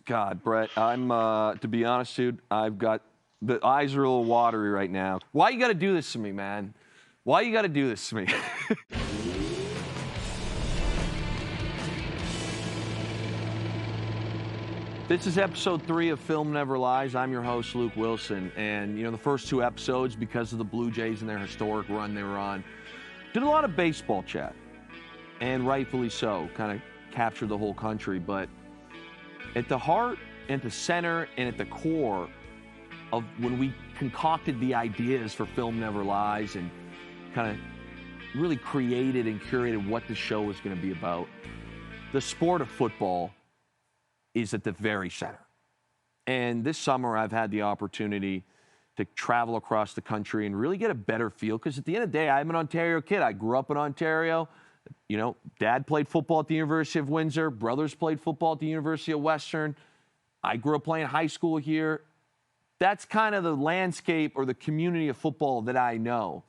God, Brett, I'm, to be honest, dude, the eyes are a little watery right now. Why you got to do this to me, man? Why you got to do this to me? This is episode 3 of Film Never Lies. I'm your host, Luke Willson. And, the first 2 episodes, because of the Blue Jays and their historic run they were on, did a lot of baseball chat. And rightfully so, kind of captured the whole country. But at the heart, and at the center, and at the core of when we concocted the ideas for Film Never Lies and kind of really created and curated what the show was going to be about, the sport of football is at the very center. And this summer, I've had the opportunity to travel across the country and really get a better feel, because at the end of the day, I'm an Ontario kid. I grew up in Ontario. Dad played football at the University of Windsor. Brothers played football at the University of Western. I grew up playing high school here. That's kind of the landscape or the community of football that I know.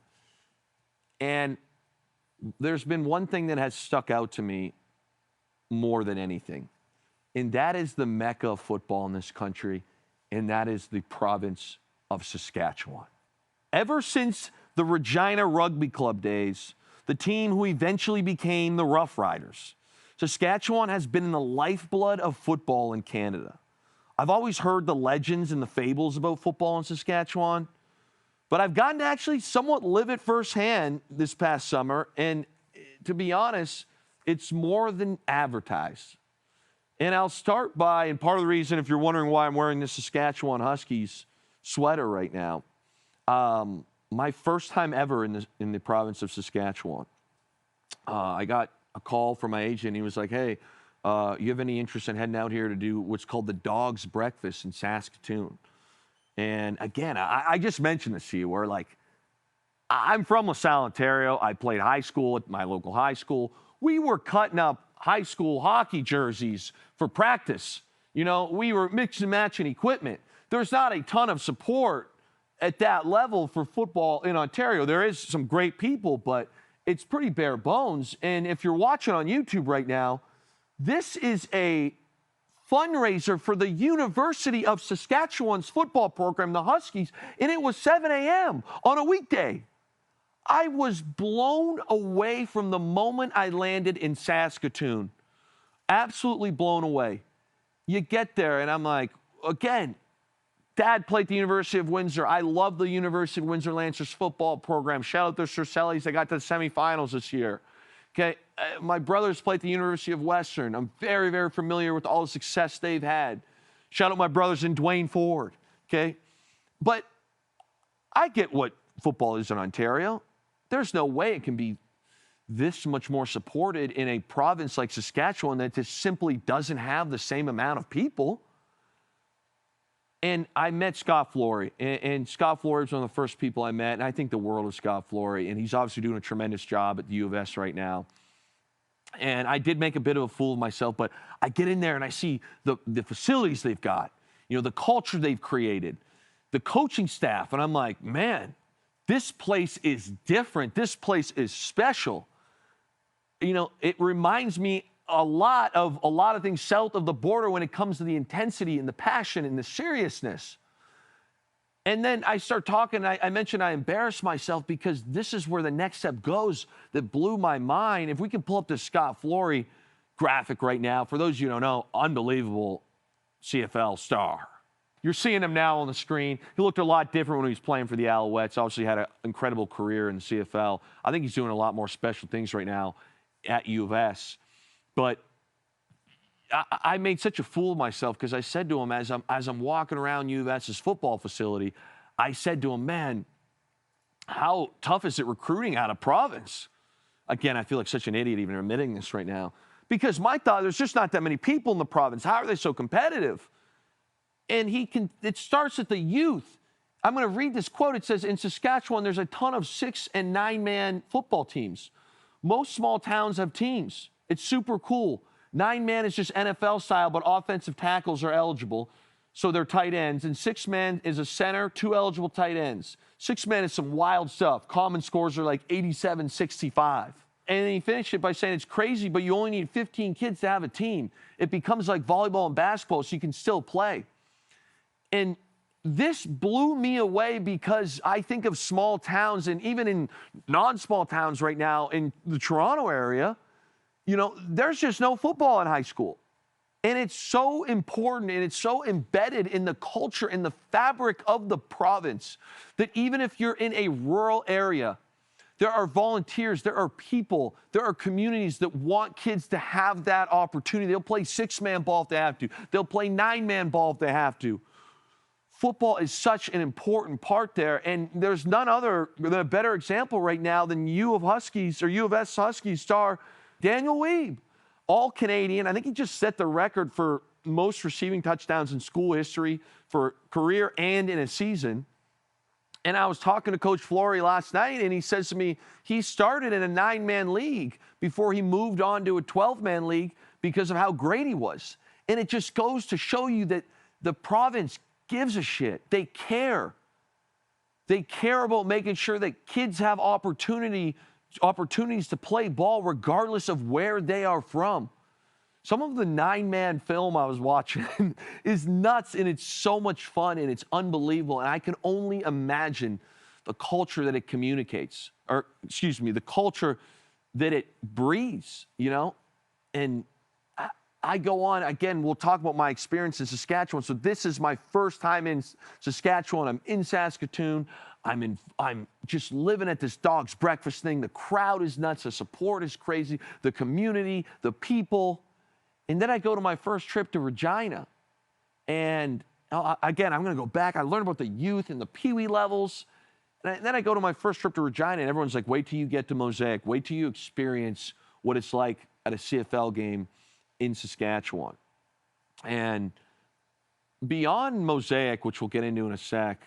And there's been one thing that has stuck out to me more than anything, and that is the mecca of football in this country, and that is the province of Saskatchewan. Ever since the Regina Rugby Club days, the team who eventually became the Roughriders, Saskatchewan has been in the lifeblood of football in Canada. I've always heard the legends and the fables about football in Saskatchewan, but I've gotten to actually somewhat live it firsthand this past summer, and to be honest, it's more than advertised. And I'll start by, and part of the reason, if you're wondering why I'm wearing this Saskatchewan Huskies sweater right now, my first time ever in the province of Saskatchewan. I got a call from my agent. He was like, hey, you have any interest in heading out here to do what's called the Dog's Breakfast in Saskatoon? And again, I just mentioned this to you, where I'm from LaSalle, Ontario. I played high school at my local high school. We were cutting up high school hockey jerseys for practice. We were mixing and matching equipment. There's not a ton of support at that level for football in Ontario. There is some great people, but it's pretty bare bones. And if you're watching on YouTube right now, this is a fundraiser for the University of Saskatchewan's football program, the Huskies, and it was 7 a.m. on a weekday. I was blown away from the moment I landed in Saskatoon. Absolutely blown away. You get there, and I'm like, again, Dad played at the University of Windsor. I love the University of Windsor Lancers football program. Shout out to Cercellis. They got to the semifinals this year. Okay, my brothers played at the University of Western. I'm very, very familiar with all the success they've had. Shout out my brothers in Dwayne Ford. Okay, but I get what football is in Ontario. There's no way it can be this much more supported in a province like Saskatchewan that just simply doesn't have the same amount of people. And I met Scott Flory, and Scott Flory was one of the first people I met, and I think the world of Scott Flory, and he's obviously doing a tremendous job at the U of S right now. And I did make a bit of a fool of myself, but I get in there and I see the facilities they've got, the culture they've created, the coaching staff, and I'm like, man, this place is different. This place is special. It reminds me a lot of things south of the border when it comes to the intensity and the passion and the seriousness. And then I start talking, I mentioned I embarrassed myself because this is where the next step goes that blew my mind. If we can pull up the Scott Flory graphic right now, for those of you who don't know, unbelievable CFL star. You're seeing him now on the screen. He looked a lot different when he was playing for the Alouettes. Obviously had an incredible career in the CFL. I think he's doing a lot more special things right now at U of S. But I made such a fool of myself because I said to him as I'm walking around U of S's football facility, I said to him, man, how tough is it recruiting out of province? Again, I feel like such an idiot even admitting this right now. Because my thought, there's just not that many people in the province. How are they so competitive? And it starts at the youth. I'm going to read this quote. It says, in Saskatchewan, there's a ton of 6- and 9-man football teams. Most small towns have teams. It's super cool. 9-man is just NFL style, but offensive tackles are eligible, so they're tight ends. And 6-man is a center, 2 eligible tight ends. 6-man is some wild stuff. Common scores are like 87-65. And then he finished it by saying it's crazy, but you only need 15 kids to have a team. It becomes like volleyball and basketball, so you can still play. And this blew me away because I think of small towns, and even in non-small towns right now in the Toronto area, there's just no football in high school. And it's so important, and it's so embedded in the culture, in the fabric of the province, that even if you're in a rural area, there are volunteers, there are people, there are communities that want kids to have that opportunity. They'll play 6-man ball if they have to. They'll play 9-man ball if they have to. Football is such an important part there, and there's none other than a better example right now than U of S Huskies star Daniel Weeb. All Canadian. I think he just set the record for most receiving touchdowns in school history for career and in a season. And I was talking to Coach Flory last night, and he says to me he started in a 9-man league before he moved on to a 12-man league because of how great he was. And it just goes to show you that the province gives a shit. They care. They care about making sure that kids have opportunities to play ball regardless of where they are from. Some of the 9-man film I was watching is nuts, and it's so much fun, and it's unbelievable. And I can only imagine the culture that it communicates, the culture that it breeds, And I go on, again, we'll talk about my experience in Saskatchewan. So this is my first time in Saskatchewan. I'm in Saskatoon. I'm just living at this dog's breakfast thing. The crowd is nuts. The support is crazy. The community, the people. And then I go to my first trip to Regina. And again, I'm going to go back. I learned about the youth and the peewee levels. And then I go to my first trip to Regina, and everyone's like, wait till you get to Mosaic. Wait till you experience what it's like at a CFL game in Saskatchewan. And beyond Mosaic, which we'll get into in a sec,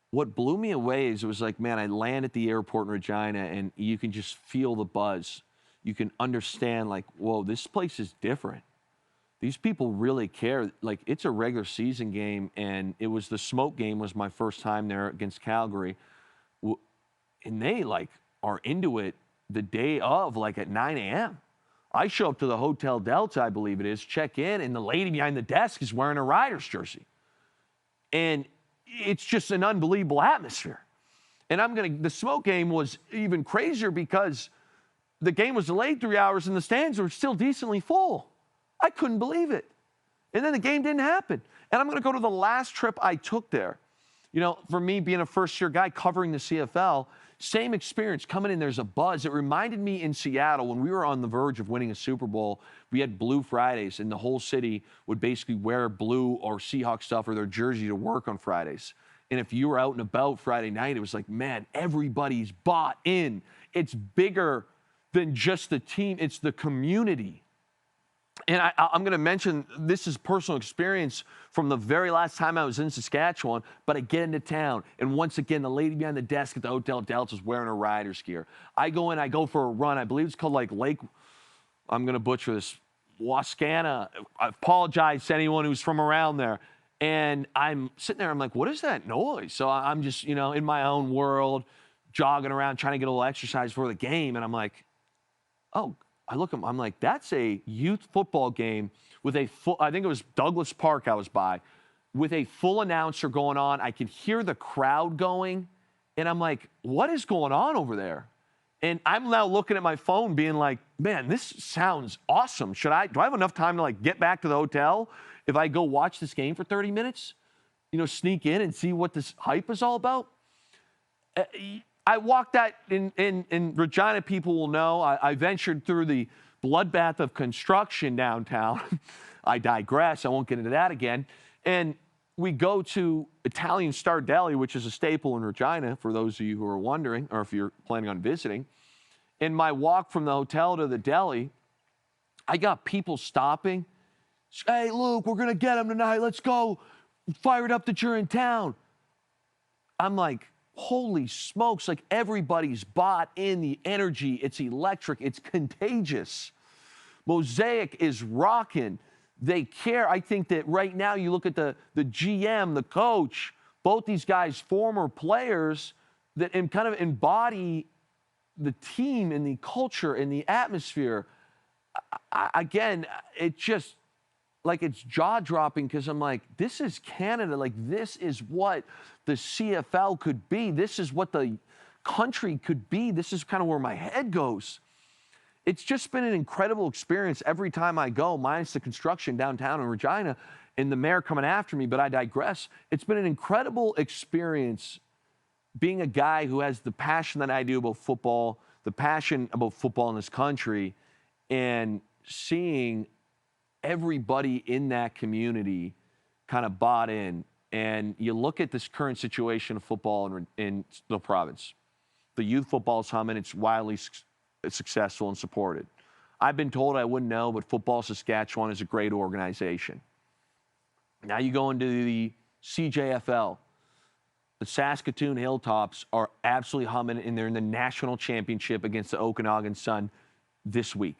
what blew me away is it was like, man, I land at the airport in Regina, and you can just feel the buzz. You can understand, like, whoa, this place is different. These people really care. Like, it's a regular season game, and it was the smoke game was my first time there against Calgary. And they, like, are into it the day of, like, at 9 a.m. I show up to the Hotel Delta, I believe it is, check in, and the lady behind the desk is wearing a Riders jersey. And it's just an unbelievable atmosphere. And the smoke game was even crazier because the game was delayed 3 hours and the stands were still decently full. I couldn't believe it. And then the game didn't happen. And I'm going to go to the last trip I took there. For me being a first-year guy covering the CFL, same experience. Coming in, there's a buzz. It reminded me in Seattle when we were on the verge of winning a Super Bowl, we had Blue Fridays, and the whole city would basically wear blue or Seahawks stuff or their jersey to work on Fridays. And if you were out and about Friday night, it was like, man, everybody's bought in. It's bigger than just the team. It's the community. And I'm going to mention this is personal experience from the very last time I was in Saskatchewan, but I get into town, and once again, the lady behind the desk at the Hotel Delta is wearing her Riders gear. I go in, I go for a run. I believe it's called like Lake, I'm going to butcher this, Wascana. I apologize to anyone who's from around there. And I'm sitting there, I'm like, what is that noise? So I'm just, in my own world, jogging around, trying to get a little exercise for the game, and I'm like, oh, I look at him, I'm like, that's a youth football game with a full, I think it was Douglas Park I was by, with a full announcer going on. I could hear the crowd going, and I'm like, what is going on over there? And I'm now looking at my phone being like, man, this sounds awesome. Do I have enough time to like get back to the hotel if I go watch this game for 30 minutes? Sneak in and see what this hype is all about? I walked that in Regina, people will know. I ventured through the bloodbath of construction downtown. I digress. I won't get into that again. And we go to Italian Star Deli, which is a staple in Regina, for those of you who are wondering, or if you're planning on visiting. In my walk from the hotel to the deli, I got people stopping. Hey, Luke, we're going to get him tonight. Let's go. Fire it up that you're in town. I'm like, holy smokes, like everybody's bought in the energy. It's electric. It's contagious. Mosaic is rocking. They care. I think that right now you look at the GM, the coach, both these guys, former players that kind of embody the team and the culture and the atmosphere, again, it just, like, it's jaw-dropping because I'm like, this is Canada. Like, this is what the CFL could be. This is what the country could be. This is kind of where my head goes. It's just been an incredible experience every time I go, minus the construction downtown in Regina and the mayor coming after me, but I digress. It's been an incredible experience being a guy who has the passion that I do about football, the passion about football in this country, and seeing everybody in that community kind of bought in. And you look at this current situation of football in the province. The youth football is humming. It's wildly successful and supported. I've been told I wouldn't know, but Football Saskatchewan is a great organization. Now you go into the CJFL. The Saskatoon Hilltops are absolutely humming, and they're in the national championship against the Okanagan Sun this week.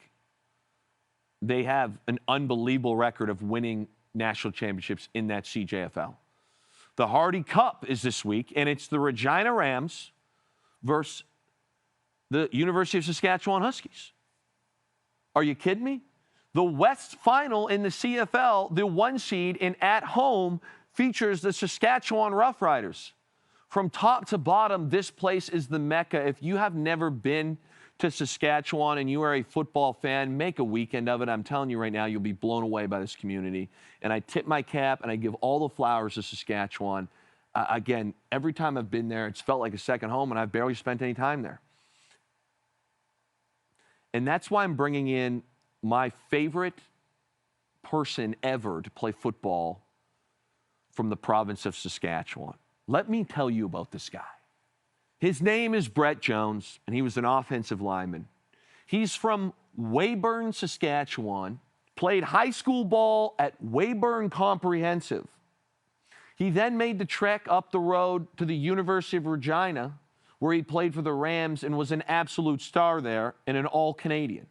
They have an unbelievable record of winning national championships in that CJFL. The Hardy Cup is this week, and it's the Regina Rams versus the University of Saskatchewan Huskies. Are you kidding me? The West Final in the CFL, the 1 seed and at home, features the Saskatchewan Roughriders. From top to bottom, this place is the mecca. If you have never been to Saskatchewan and you are a football fan, make a weekend of it. I'm telling you right now, you'll be blown away by this community. And I tip my cap and I give all the flowers to Saskatchewan. Again, every time I've been there, it's felt like a second home, and I've barely spent any time there. And that's why I'm bringing in my favorite person ever to play football from the province of Saskatchewan. Let me tell you about this guy. His name is Brett Jones, and he was an offensive lineman. He's from Weyburn, Saskatchewan, played high school ball at Weyburn Comprehensive. He then made the trek up the road to the University of Regina, where he played for the Rams and was an absolute star there and an All-Canadian.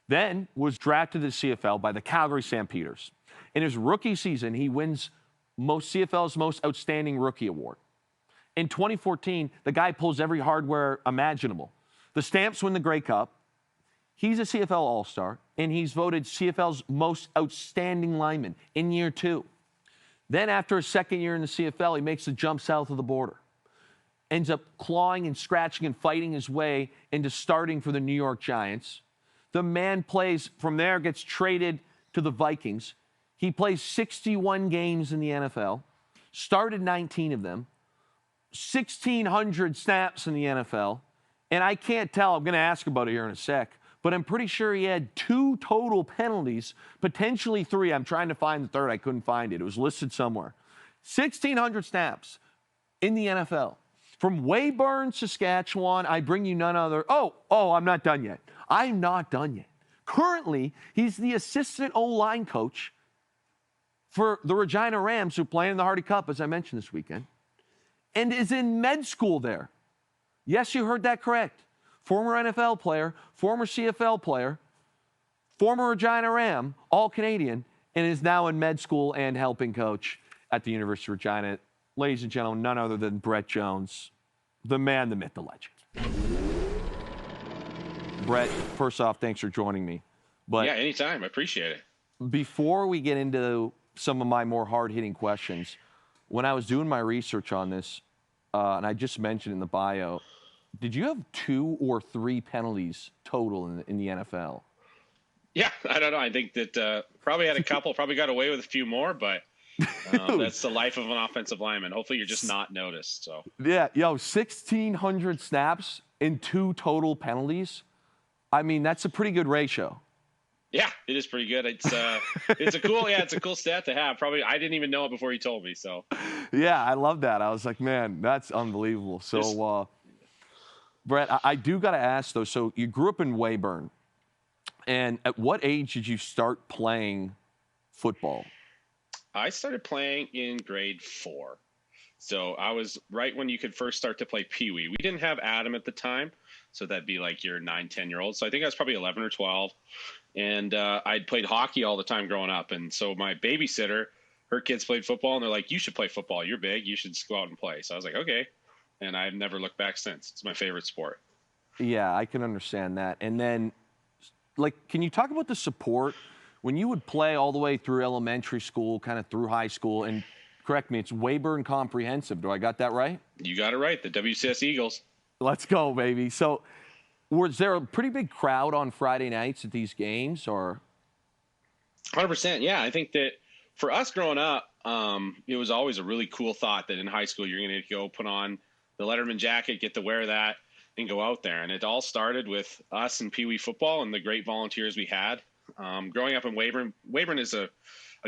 Then was drafted to the CFL by the Calgary Stampeders. In his rookie season, he wins CFL's Most Outstanding Rookie Award. In 2014, the guy pulls every hardware imaginable. The Stamps win the Grey Cup. He's a CFL All-Star, and he's voted CFL's Most Outstanding Lineman in year 2. Then after his second year in the CFL, he makes the jump south of the border. Ends up clawing and scratching and fighting his way into starting for the New York Giants. The man plays from there, gets traded to the Vikings. He plays 61 games in the NFL, started 19 of them, 1,600 snaps in the NFL, and I can't tell, I'm going to ask about it here in a sec, but I'm pretty sure he had 2 total penalties, potentially 3. I'm trying to find the third. I couldn't find it. It was listed somewhere. 1,600 snaps in the NFL. From Weyburn, Saskatchewan, I bring you none other. Oh, I'm not done yet. I'm not done yet. Currently, he's the assistant O-line coach for the Regina Rams, who play in the Hardy Cup, as I mentioned this weekend, and is in med school there. Yes, you heard that correct. Former NFL player, former CFL player, former Regina Ram, All-Canadian, and is now in med school and helping coach at the University of Regina. Ladies and gentlemen, none other than Brett Jones, the man, the myth, the legend. Brett, first off, thanks for joining me. But yeah, anytime. I appreciate it. Before we get into some of my more hard-hitting questions, when I was doing my research on this, and I just mentioned in the bio, did you have 2 or 3 penalties total in the NFL? Yeah, I don't know. I think that probably had a couple, probably got away with a few more, but that's the life of an offensive lineman. Hopefully you're just not noticed. So yeah, 1,600 snaps and 2 total penalties. I mean, that's a pretty good ratio. Yeah, it is pretty good. It's a cool stat to have. Probably I didn't even know it before you told me. So yeah, I love that. I was like, man, that's unbelievable. So Brett, I do got to ask though. So you grew up in Weyburn, and at what age did you start playing football? I started playing in grade 4. So I was right when you could first start to play Pee Wee. We didn't have Adam at the time, so that'd be like your 9, 10-year-old. So I think I was probably 11 or 12. And I'd played hockey all the time growing up. And so my babysitter, her kids played football, and they're like, you should play football. You're big. You should just go out and play. So I was like, okay. And I've never looked back since. It's my favorite sport. Yeah, I can understand that. And then, like, can you talk about the support when you would play all the way through elementary school, kind of through high school? And correct me, it's Weyburn Comprehensive. Do I got that right? You got it right. The WCS Eagles. Let's go, baby. So, was there a pretty big crowd on Friday nights at these games, or? 100%. Yeah, I think that for us growing up, it was always a really cool thought that in high school you're going to go put on the Letterman jacket, get to wear that, and go out there. And it all started with us and Pee Wee football and the great volunteers we had. Growing up in Weyburn, Weyburn is a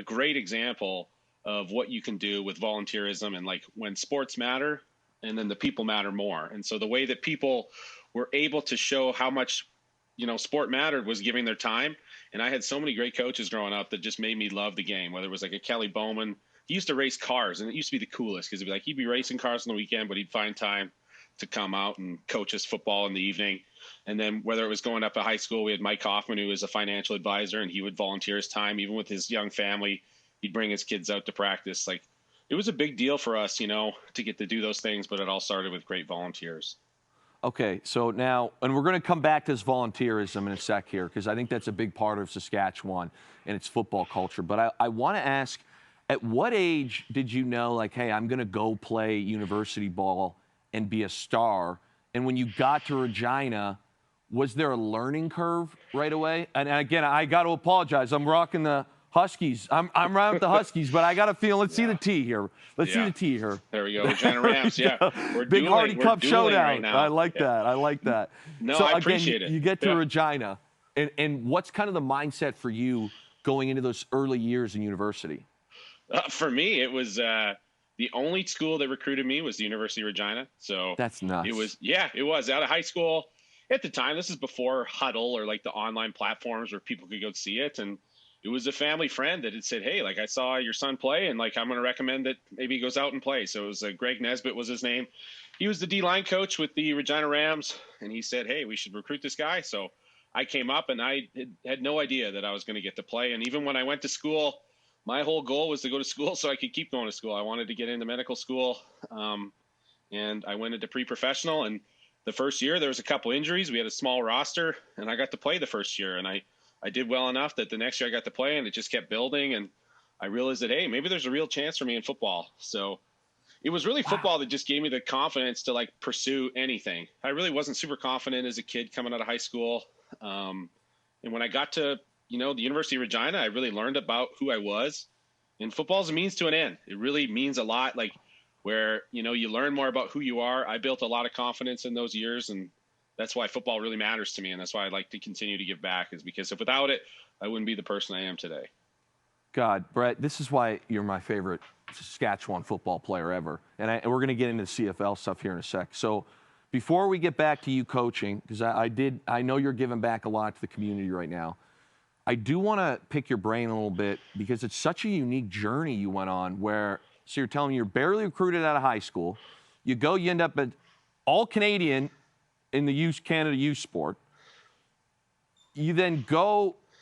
great example of what you can do with volunteerism and like when sports matter and then the people matter more. And so the way that people were able to show how much, sport mattered was giving their time. And I had so many great coaches growing up that just made me love the game, whether it was like a Kelly Bowman. He used to race cars, and it used to be the coolest because he'd be racing cars on the weekend, but he'd find time to come out and coach us football in the evening. And then whether it was going up to high school, we had Mike Hoffman, who was a financial advisor, and he would volunteer his time, even with his young family. He'd bring his kids out to practice. Like, it was a big deal for us, to get to do those things, but it all started with great volunteers. Okay, so now, and we're going to come back to this volunteerism in a sec here, because I think that's a big part of Saskatchewan and its football culture. But I want to ask, at what age did you know, like, hey, I'm going to go play university ball and be a star? And when you got to Regina, was there a learning curve right away? And again, I got to apologize. I'm rocking the Huskies. I'm around with the Huskies, but I got a feeling. Let's see the T here. Let's see the T here. There we go. Regina Rams. Yeah, we're big Hardy Cup showdown. Right now. I like that. I like that. No, so I again, appreciate it. You get to Regina, and what's kind of the mindset for you going into those early years in university? For me, it was the only school that recruited me was the University of Regina. So that's nuts. It was out of high school at the time. This is before Huddle or like the online platforms where people could go see it, and it was a family friend that had said, hey, like I saw your son play and like I'm going to recommend that maybe he goes out and play. So it was Greg Nesbitt was his name. He was the D-line coach with the Regina Rams, and he said, hey, we should recruit this guy. So I came up, and I had no idea that I was going to get to play. And even when I went to school, my whole goal was to go to school so I could keep going to school. I wanted to get into medical school, and I went into pre-professional. And the first year there was a couple injuries. We had a small roster, and I got to play the first year. And I did well enough that the next year I got to play, and it just kept building. And I realized that, hey, maybe there's a real chance for me in football. So it was really football that just gave me the confidence to like pursue anything. I really wasn't super confident as a kid coming out of high school. And when I got to, the University of Regina, I really learned about who I was. And football is a means to an end. It really means a lot, like where, you learn more about who you are. I built a lot of confidence in those years, and that's why football really matters to me. And that's why I like to continue to give back, is because if without it, I wouldn't be the person I am today. God, Brett, this is why you're my favorite Saskatchewan football player ever. And we're going to get into the CFL stuff here in a sec. So before we get back to you coaching, because I know you're giving back a lot to the community right now, I do want to pick your brain a little bit, because it's such a unique journey you went on where, so you're telling me you're barely recruited out of high school. You end up at all-Canadian in the Canada youth sport. You then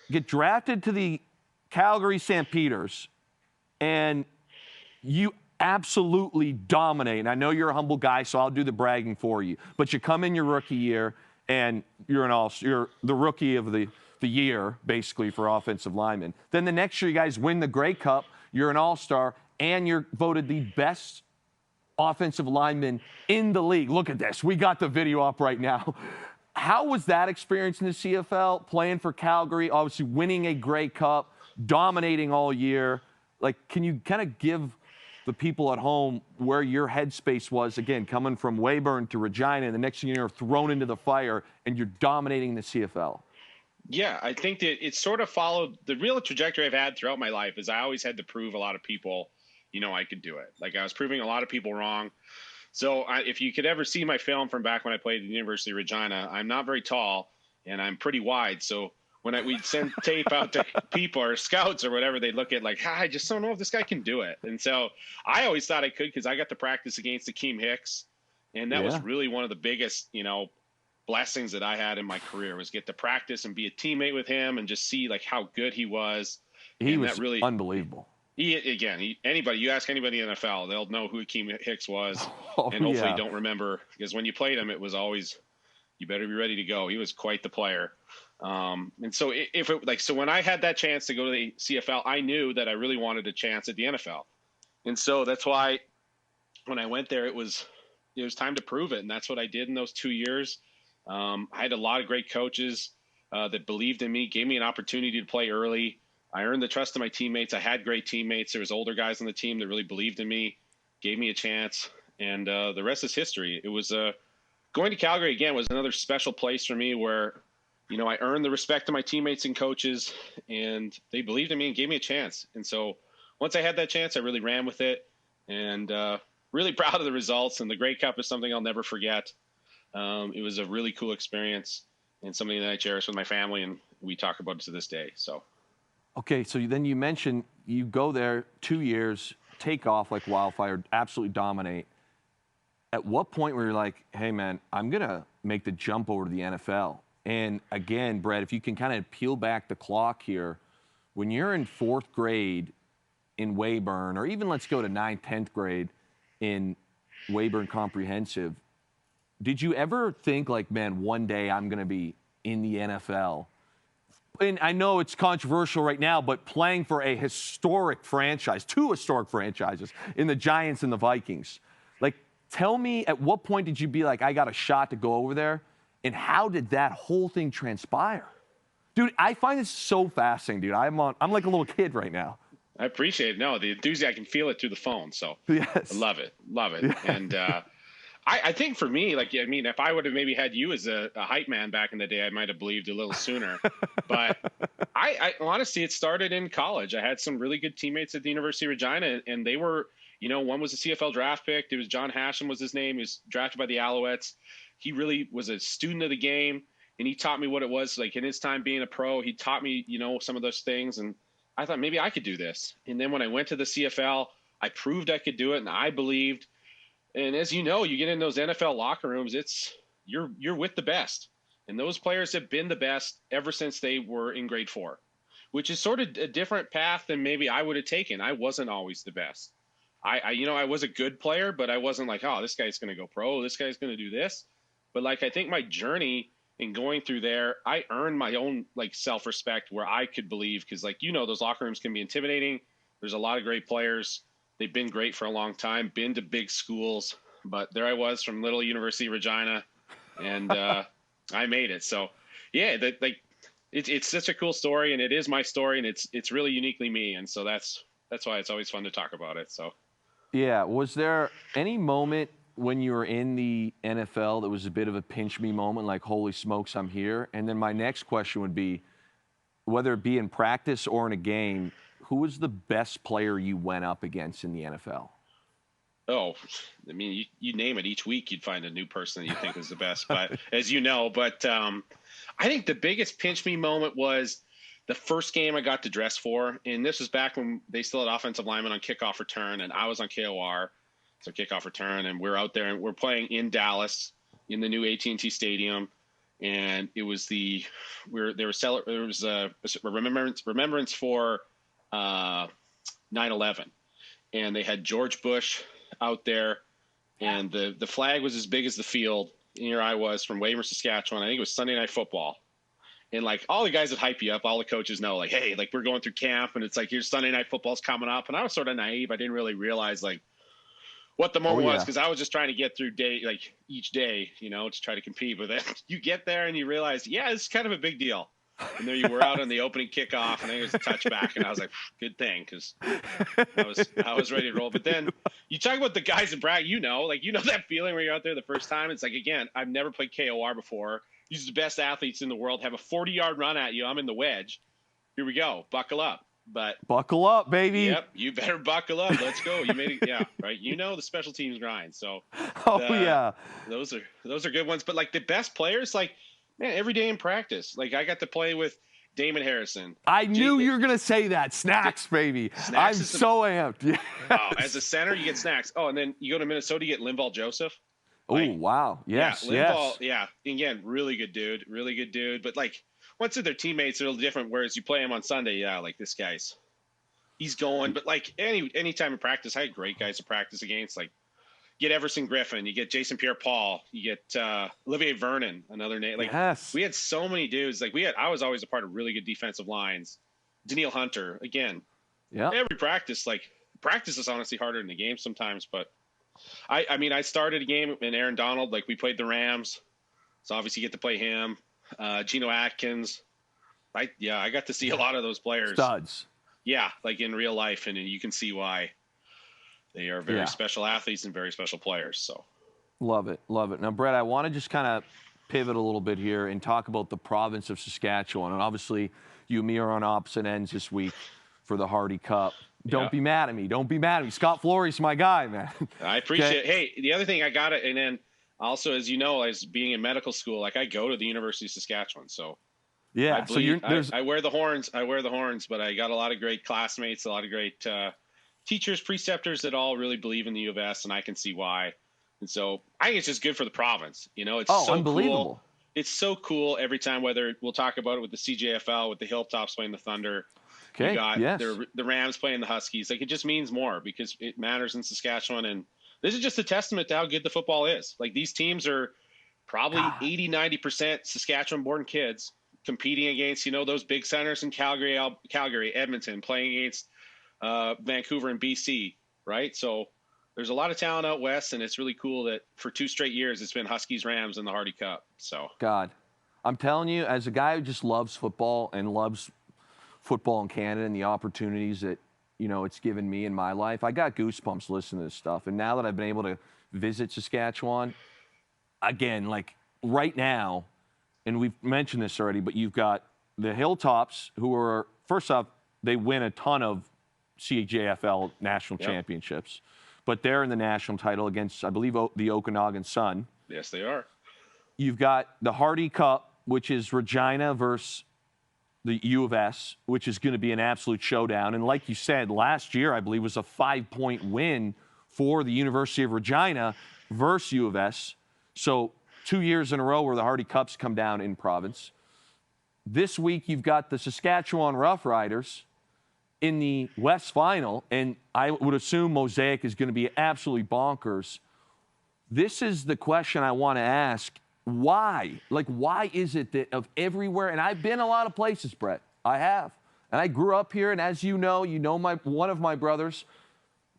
get drafted to the Calgary Stampeders, and you absolutely dominate. And I know you're a humble guy, so I'll do the bragging for you. But you come in your rookie year, and you're the rookie of the year, basically, for offensive linemen. Then the next year, you guys win the Grey Cup. You're an all-star, and you're voted the best offensive lineman in the league. Look at this. We got the video up right now. How was that experience in the CFL, playing for Calgary, obviously winning a Grey Cup, dominating all year? Like, can you kind of give the people at home where your headspace was, again, coming from Weyburn to Regina, and the next thing you're thrown into the fire, and you're dominating the CFL? Yeah, I think that it sort of followed the real trajectory I've had throughout my life. Is I always had to prove a lot of people, I could do it. Like I was proving a lot of people wrong. So if you could ever see my film from back when I played at the University of Regina, I'm not very tall and I'm pretty wide. So when we'd send tape out to people or scouts or whatever, they'd look at like, I just don't know if this guy can do it. And so I always thought I could, because I got to practice against Akeem Hicks. And that was really one of the biggest, blessings that I had in my career, was get to practice and be a teammate with him and just see like how good he was. He was really unbelievable. Anybody, you ask anybody in the NFL, they'll know who Akeem Hicks was, and hopefully don't remember, because when you played him, it was always You better be ready to go. He was quite the player. And so so when I had that chance to go to the CFL, I knew that I really wanted a chance at the NFL. And so that's why when I went there, it was time to prove it. And that's what I did in those 2 years. I had a lot of great coaches that believed in me, gave me an opportunity to play early. I earned the trust of my teammates. I had great teammates. There was older guys on the team that really believed in me, gave me a chance, and the rest is history. It was going to Calgary again was another special place for me where, I earned the respect of my teammates and coaches, and they believed in me and gave me a chance. And so once I had that chance, I really ran with it, and really proud of the results. And the Grey Cup is something I'll never forget. It was a really cool experience and something that I cherish with my family, and we talk about it to this day. So. Okay, so then you mentioned you go there 2 years, take off like wildfire, absolutely dominate. At what point were you like, hey, man, I'm going to make the jump over to the NFL? And again, Brett, if you can kind of peel back the clock here, when you're in 4th grade in Weyburn, or even let's go to 9th, 10th grade in Weyburn Comprehensive, did you ever think like, man, one day I'm going to be in the NFL? And I know it's controversial right now, but playing for a historic franchise, 2 historic franchises in the Giants and the Vikings. Like, tell me, at what point did you be like, I got a shot to go over there? And how did that whole thing transpire? Dude, I find this so fascinating, dude. I'm like a little kid right now. I appreciate it. No, the enthusiasm, I can feel it through the phone. So yes. I love it. Yeah. And I think for me, if I would have maybe had you as a hype man back in the day, I might have believed a little sooner. But I honestly, it started in college. I had some really good teammates at the University of Regina, and they were, one was a CFL draft pick. It was John Hashem was his name. He was drafted by the Alouettes. He really was a student of the game, and he taught me what it was like in his time being a pro. He taught me, some of those things, and I thought maybe I could do this. And then when I went to the CFL, I proved I could do it, and I believed. And as you know, you get in those NFL locker rooms, you're with the best. And those players have been the best ever since they were in grade 4, which is sort of a different path than maybe I would have taken. I wasn't always the best. I was a good player, but I wasn't like, oh, this guy's going to go pro. This guy's going to do this. But I think my journey in going through there, I earned my own self-respect where I could believe, because those locker rooms can be intimidating. There's a lot of great players. They've been great for a long time, been to big schools, but there I was from little University of Regina, and I made it. So, yeah, it's such a cool story, and it is my story, and it's really uniquely me, and so that's why it's always fun to talk about it. So, yeah, was there any moment when you were in the NFL that was a bit of a pinch me moment, like holy smokes, I'm here? And then my next question would be, whether it be in practice or in a game, who was the best player you went up against in the NFL? Oh, I mean, you name it. Each week you'd find a new person that you think was the best. But as you know, I think the biggest pinch me moment was the first game I got to dress for. And this was back when they still had offensive linemen on kickoff return, and I was on KOR, so kickoff return. And we're out there and we're playing in Dallas in the new AT&T Stadium. And it was there was a remembrance for 9/11, and they had George Bush out there, and the flag was as big as the field. And here I was from Weyburn, Saskatchewan. I think it was Sunday Night Football, and all the guys that hype you up, all the coaches know, hey, we're going through camp, and it's here's Sunday Night Football's coming up. And I was sort of naive. I didn't really realize what the moment was, because I was just trying to get through each day, to try to compete. But then you get there and you realize, yeah, it's kind of a big deal. And there you were out on the opening kickoff, and then it was a touchback, and I was like, good thing, because I was ready to roll. But then you talk about the guys in Bragg, that feeling where you're out there the first time. It's again, I've never played KOR before. These are the best athletes in the world, have a 40-yard run at you. I'm in the wedge. Here we go. Buckle up. But buckle up, baby. Yep, you better buckle up. Let's go. You made it. Yeah, right. The special teams grind. So, yeah, those are good ones. But the best players, man, every day in practice, I got to play with Damon Harrison. I knew you were gonna say that. Snacks, baby. I'm so amped. Yes. Oh, as a center, you get Snacks. Oh, and then you go to Minnesota, you get Linval Joseph. Oh, wow. Yes. Yeah, Linval. Yeah. Again, really good dude. Really good dude. But once they're teammates, they're a little different. Whereas you play him on Sunday, yeah, this guy's, he's going. But any time in practice, I had great guys to practice against. get Everson Griffin, you get Jason Pierre-Paul, you get Olivier Vernon, another name. Like Yes. we had so many dudes. Like I was always a part of really good defensive lines. Daniil Hunter, again, Yeah. every practice, practice is honestly harder than the game sometimes. But I mean, I started a game and Aaron Donald, like we played the Rams. So obviously you get to play him. Geno Atkins. I got to see a lot of those players. Studs. Yeah, like in real life, and you can see why they are very special athletes and very special players. So love it. Now, Brett, I want to just kind of pivot a little bit here and talk about the province of Saskatchewan. And obviously, you and me are on opposite ends this week for the Hardy Cup. Don't be mad at me. Scott Flory's my guy, man. I appreciate it. Hey, the other thing I got it, and then also, as you know, as being in medical school, like I go to the University of Saskatchewan, so. Yeah, I wear the horns. But I got a lot of great classmates, a lot of great teachers, preceptors that all really believe in the U of S, and I can see why. And so I think it's just good for the province. You know, it's so unbelievable. Cool. It's so cool every time. Whether we'll talk about it with the CJFL, with the Hilltops playing the Thunder, you got the Rams playing the Huskies. Like it just means more because it matters in Saskatchewan, and this is just a testament to how good the football is. Like these teams are probably 80-90% Saskatchewan-born kids competing against, those big centers in Calgary, Edmonton, playing against Vancouver and BC, right? So there's a lot of talent out west, and it's really cool that for 2 straight years it's been Huskies, Rams in the Hardy Cup. So God, I'm telling you, as a guy who just loves football and loves football in Canada and the opportunities that it's given me in my life, I got goosebumps listening to this stuff. And now that I've been able to visit Saskatchewan, again, like right now. And we've mentioned this already, but you've got the Hilltops, who are, first off, they win a ton of CJFL national championships, but they're in the national title against, I believe, the Okanagan Sun. Yes, they are. You've got the Hardy Cup, which is Regina versus the U of S, which is going to be an absolute showdown. And like you said, last year, I believe, was a 5-point win for the University of Regina versus U of S. So 2 years in a row where the Hardy Cups come down in province. This week, you've got the Saskatchewan Roughriders in the West Final, and I would assume Mosaic is going to be absolutely bonkers. This is the question I want to ask. Why? Like, why is it that of everywhere, and I've been a lot of places, Brett, I have, and I grew up here, and as you know one of my brothers,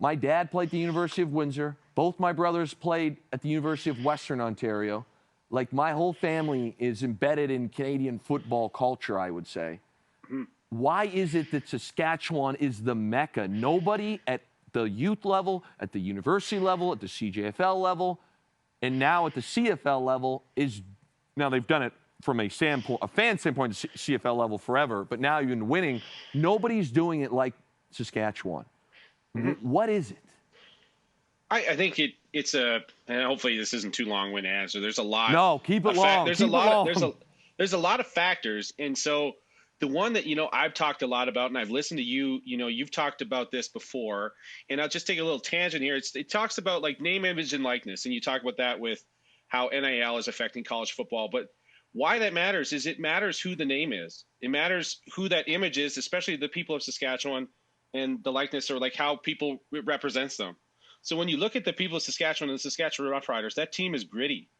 my dad played at the University of Windsor. Both my brothers played at the University of Western Ontario. Like, my whole family is embedded in Canadian football culture, I would say. Mm-hmm. Why is it that Saskatchewan is the mecca? Nobody at the youth level, at the university level, at the CJFL level, and now at the CFL level now they've done it from a fan standpoint, the CFL level forever, but now you've been winning. Nobody's doing it like Saskatchewan. Mm-hmm. What is it? I think it's and hopefully this isn't too long-winded answer. There's a lot. No, keep it long. There's a lot of factors, and so the one that I've talked a lot about, and I've listened to you. You've talked about this before, and I'll just take a little tangent here. It talks about like name, image, and likeness, and you talk about that with how NIL is affecting college football. But why that matters is it matters who the name is. It matters who that image is, especially the people of Saskatchewan, and the likeness, or like how people represents them. So when you look at the people of Saskatchewan and the Saskatchewan Roughriders, that team is gritty.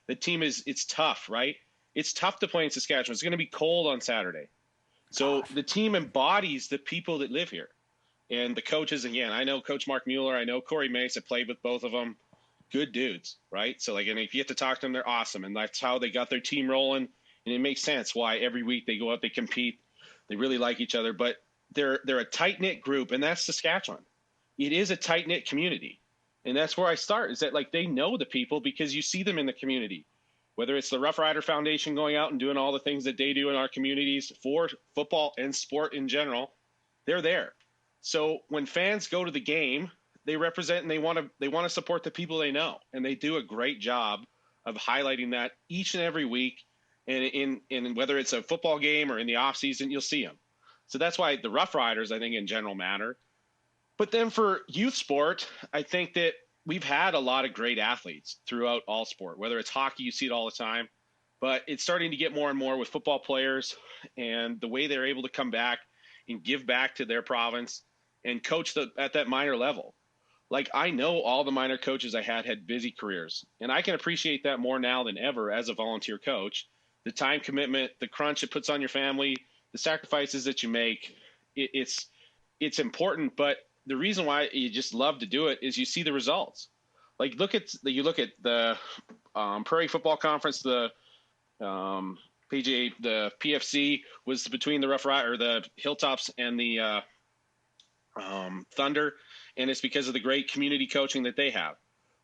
That team it's tough, right? It's tough to play in Saskatchewan. It's going to be cold on Saturday. So the team embodies the people that live here. And the coaches, again, I know Coach Mark Mueller. I know Corey Mace. I played with both of them. Good dudes, right? So, and if you get to talk to them, they're awesome. And that's how they got their team rolling. And it makes sense why every week they go out, they compete. They really like each other. But they're a tight-knit group, and that's Saskatchewan. It is a tight-knit community. And that's where I start, is that, like, they know the people because you see them in the community. Whether it's the Rough Rider Foundation going out and doing all the things that they do in our communities for football and sport in general, they're there. So when fans go to the game, they represent and they want to support the people they know. And they do a great job of highlighting that each and every week. And in whether it's a football game or in the offseason, you'll see them. So that's why the Rough Riders, I think, in general matter. But then for youth sport, I think that we've had a lot of great athletes throughout all sport. Whether it's hockey, you see it all the time. But it's starting to get more and more with football players and the way they're able to come back and give back to their province and coach at that minor level. like I know all the minor coaches I had busy careers, and I can appreciate that more now than ever as a volunteer coach. The time commitment, the crunch it puts on your family, the sacrifices that you make, it's important. But the reason why you just love to do it is you see the results. Like you look at the Prairie Football Conference, the PGA, the PFC was between the Roughriders, or the Hilltops, and the Thunder, and it's because of the great community coaching that they have.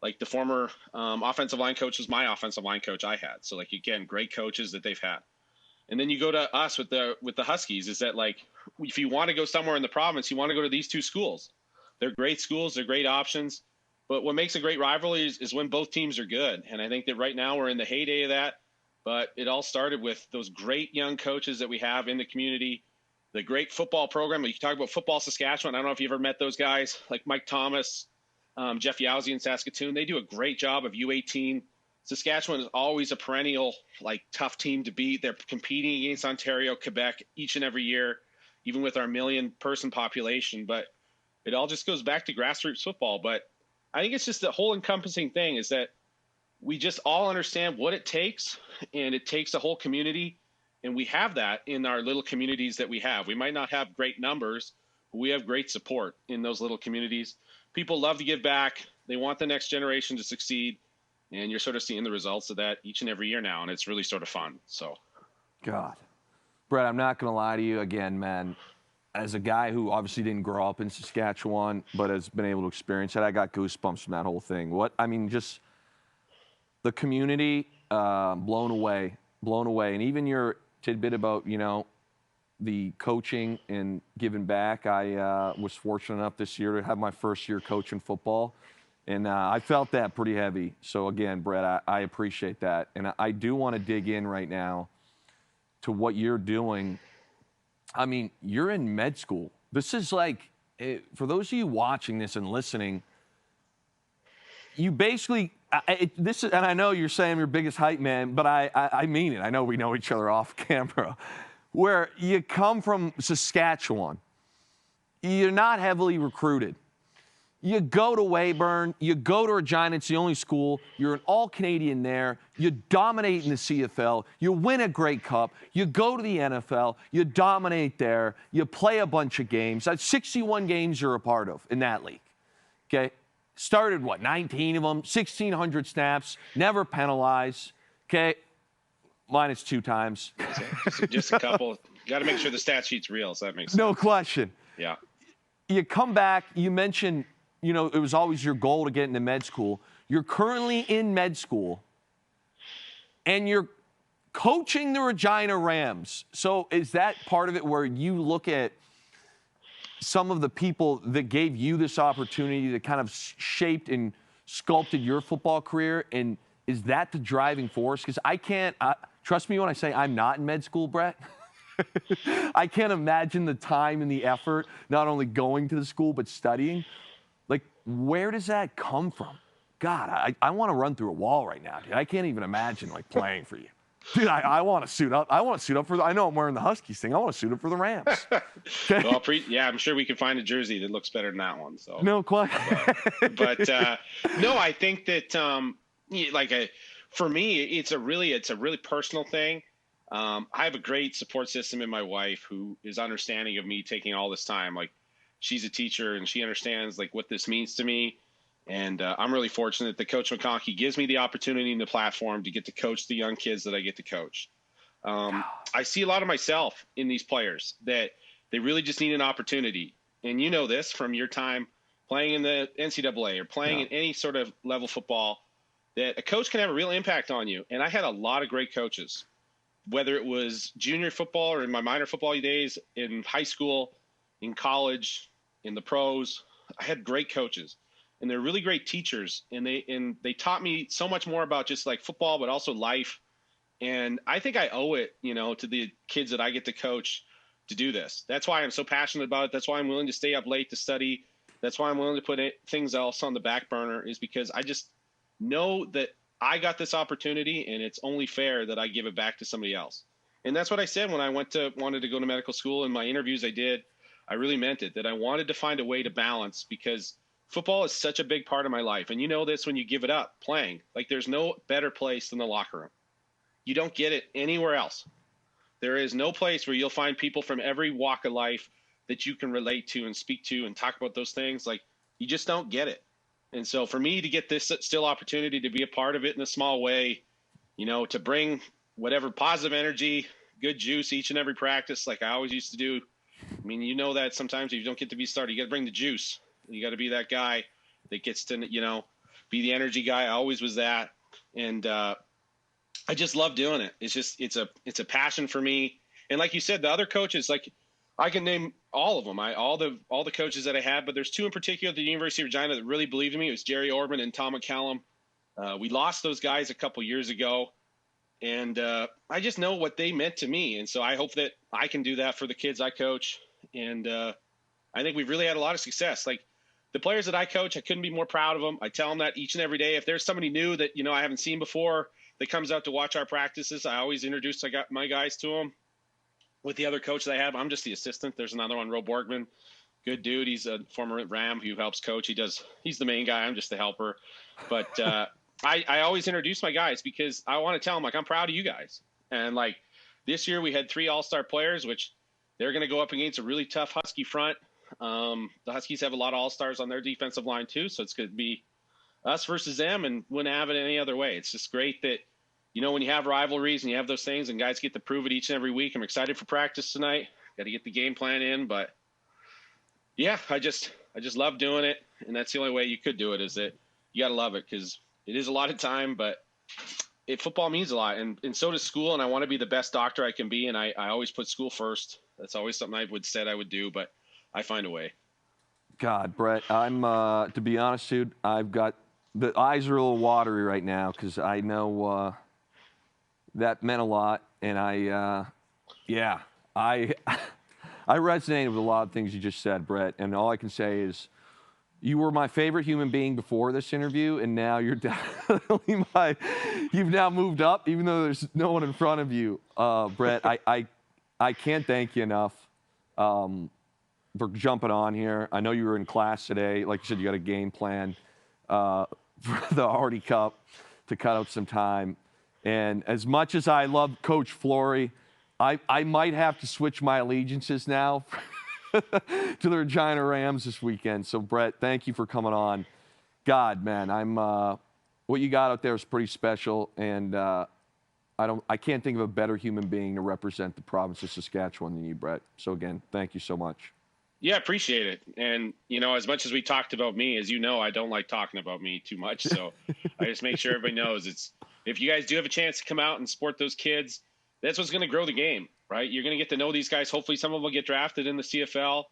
Like the former offensive line coach was my offensive line coach I had. So like again, great coaches that they've had. And then you go to us with the Huskies. Is that like if you want to go somewhere in the province, you want to go to these two schools. They're great schools. They're great options. But what makes a great rivalry is when both teams are good. And I think that right now we're in the heyday of that. But it all started with those great young coaches that we have in the community, the great football program. You talk about Football Saskatchewan. I don't know if you ever met those guys like Mike Thomas, Jeff Yowsey in Saskatoon. They do a great job of U18. Saskatchewan is always a perennial, like, tough team to beat. They're competing against Ontario, Quebec each and every year, even with our 1 million person population. But it all just goes back to grassroots football. But I think it's just the whole encompassing thing is that we just all understand what it takes, and it takes a whole community. And we have that in our little communities that we have. We might not have great numbers, but we have great support in those little communities. People love to give back. They want the next generation to succeed. And you're sort of seeing the results of that each and every year now. And it's really sort of fun. So, God. Brett, I'm not going to lie to you again, man. As a guy who obviously didn't grow up in Saskatchewan, but has been able to experience it, I got goosebumps from that whole thing. Just the community, blown away. And even your tidbit about, the coaching and giving back. I was fortunate enough this year to have my first year coaching football, and I felt that pretty heavy. So again, Brett, I appreciate that. And I do want to dig in right now to what you're doing. I mean, you're in med school. This is like, for those of you watching this and listening, you basically, this is, and I know you're saying your biggest hype man, but I mean it. I know we know each other off camera. Where you come from Saskatchewan, you're not heavily recruited. You go to Weyburn, you go to Regina, it's the only school, you're an all-Canadian there, you dominate in the CFL, you win a Grey Cup, you go to the NFL, you dominate there, you play a bunch of games. That's 61 games you're a part of in that league, okay? Started, 19 of them, 1,600 snaps, never penalized, okay? Minus 2 times. Just a couple. Got to make sure the stat sheet's real, so that makes sense. No question. Yeah. You come back, you mentioned, it was always your goal to get into med school. You're currently in med school, and you're coaching the Regina Rams. So is that part of it where you look at some of the people that gave you this opportunity that kind of shaped and sculpted your football career, and is that the driving force? Because I can't, trust me when I say I'm not in med school, Brett. I can't imagine the time and the effort, not only going to the school, but studying. Like, where does that come from? God, I want to run through a wall right now, dude. I can't even imagine, playing for you. Dude, I want to suit up. I want to suit up I know I'm wearing the Huskies thing. I want to suit up for the Rams. Okay? Well, I'm sure we can find a jersey that looks better than that one. So no question. But no, I think that for me, it's a really personal thing. I have a great support system in my wife who is understanding of me taking all this time. Like, she's a teacher and she understands what this means to me. And I'm really fortunate that Coach McConkey gives me the opportunity and the platform to get to coach the young kids that I get to coach. I see a lot of myself in these players that they really just need an opportunity. And you know this from your time playing in the NCAA or playing in any sort of level football, that a coach can have a real impact on you. And I had a lot of great coaches, whether it was junior football or in my minor football days, in high school, in college, in the pros. I had great coaches. And they're really great teachers, and they taught me so much more about just football, but also life. And I think I owe it, to the kids that I get to coach to do this. That's why I'm so passionate about it. That's why I'm willing to stay up late to study. That's why I'm willing to put things else on the back burner, is because I just know that I got this opportunity, and it's only fair that I give it back to somebody else. And that's what I said when I wanted to go to medical school. In my interviews I did, I really meant it, that I wanted to find a way to balance, because football is such a big part of my life. And you know this when you give it up playing. Like, there's no better place than the locker room. You don't get it anywhere else. There is no place where you'll find people from every walk of life that you can relate to and speak to and talk about those things. Like, you just don't get it. And so for me to get this still opportunity to be a part of it in a small way, to bring whatever positive energy, good juice each and every practice, like I always used to do. I mean, that sometimes if you don't get to be started, you got to bring the juice. You got to be that guy that gets to, be the energy guy. I always was that. And I just love doing it. It's a passion for me. And like you said, the other coaches, like I can name all of them. All the coaches that I had, but there's two in particular at the University of Regina that really believed in me. It was Jerry Orban and Tom McCallum. We lost those guys a couple years ago. And I just know what they meant to me. And so I hope that I can do that for the kids I coach. And I think we've really had a lot of success. Like the players that I coach, I couldn't be more proud of them. I tell them that each and every day. If there's somebody new that, I haven't seen before that comes out to watch our practices, I always introduce my guys to them. With the other coach that I have, I'm just the assistant. There's another one, Ro Borgman. Good dude. He's a former Ram who helps coach. He's the main guy. I'm just the helper. But I always introduce my guys because I want to tell them, like, I'm proud of you guys. And, like, this year we had 3 all-star players, which they're going to go up against a really tough Husky front. The Huskies have a lot of all-stars on their defensive line, too, so it's going to be us versus them, and wouldn't have it any other way. It's just great that, when you have rivalries and you have those things and guys get to prove it each and every week. I'm excited for practice tonight. Got to get the game plan in, but, yeah, I just love doing it, and that's the only way you could do it is that you got to love it because it is a lot of time, but football means a lot, and so does school, and I want to be the best doctor I can be, and I always put school first. That's always something I said I would do, but I find a way. God, Brett, I'm to be honest, dude, I've got the eyes are a little watery right now because I know that meant a lot, and I resonated with a lot of things you just said, Brett, and all I can say is you were my favorite human being before this interview, and now you're definitely you've now moved up, even though there's no one in front of you. Brett, I can't thank you enough for jumping on here. I know you were in class today. Like you said, you got a game plan for the Hardy Cup to cut out some time. And as much as I love Coach Flory, I might have to switch my allegiances now to the Regina Rams this weekend. So, Brett, thank you for coming on. God, man, what you got out there is pretty special, and I can't think of a better human being to represent the province of Saskatchewan than you, Brett. So, again, thank you so much. Yeah, I appreciate it. And, as much as we talked about me, as you know, I don't like talking about me too much. So I just make sure everybody knows if you guys do have a chance to come out and support those kids, that's what's going to grow the game, right? You're going to get to know these guys. Hopefully some of them will get drafted in the CFL.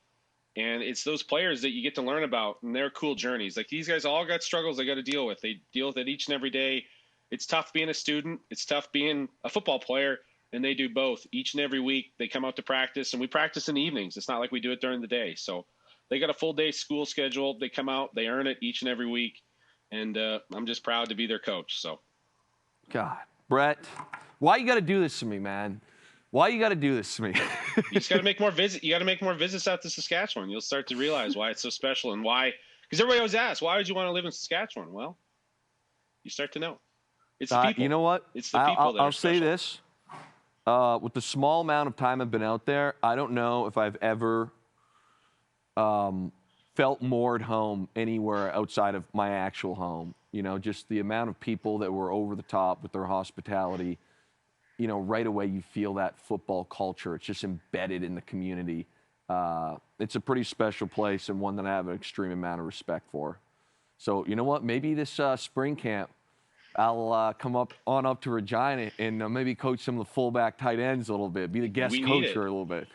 And it's those players that you get to learn about and their cool journeys. Like these guys all got struggles they got to deal with. They deal with it each and every day. It's tough being a student. It's tough being a football player. And they do both each and every week. They come out to practice, and we practice in the evenings. It's not like we do it during the day. So they got a full day school schedule. They come out, they earn it each and every week. And I'm just proud to be their coach. So, God, Brett, why you got to do this to me, man? Why you got to do this to me? You just got to make more visits. You got to make more visits out to Saskatchewan. You'll start to realize why it's so special and why. Because everybody always asks, why would you want to live in Saskatchewan? Well, you start to know. It's the people. You know what? It's the people that are I'll say special. this. With the small amount of time I've been out there, I don't know if I've ever felt more at home anywhere outside of my actual home. Just the amount of people that were over the top with their hospitality. Right away you feel that football culture. It's just embedded in the community. It's a pretty special place and one that I have an extreme amount of respect for. So, you know what? Maybe this spring camp, I'll come up to Regina and maybe coach some of the fullback tight ends a little bit, be the guest coach for a little bit.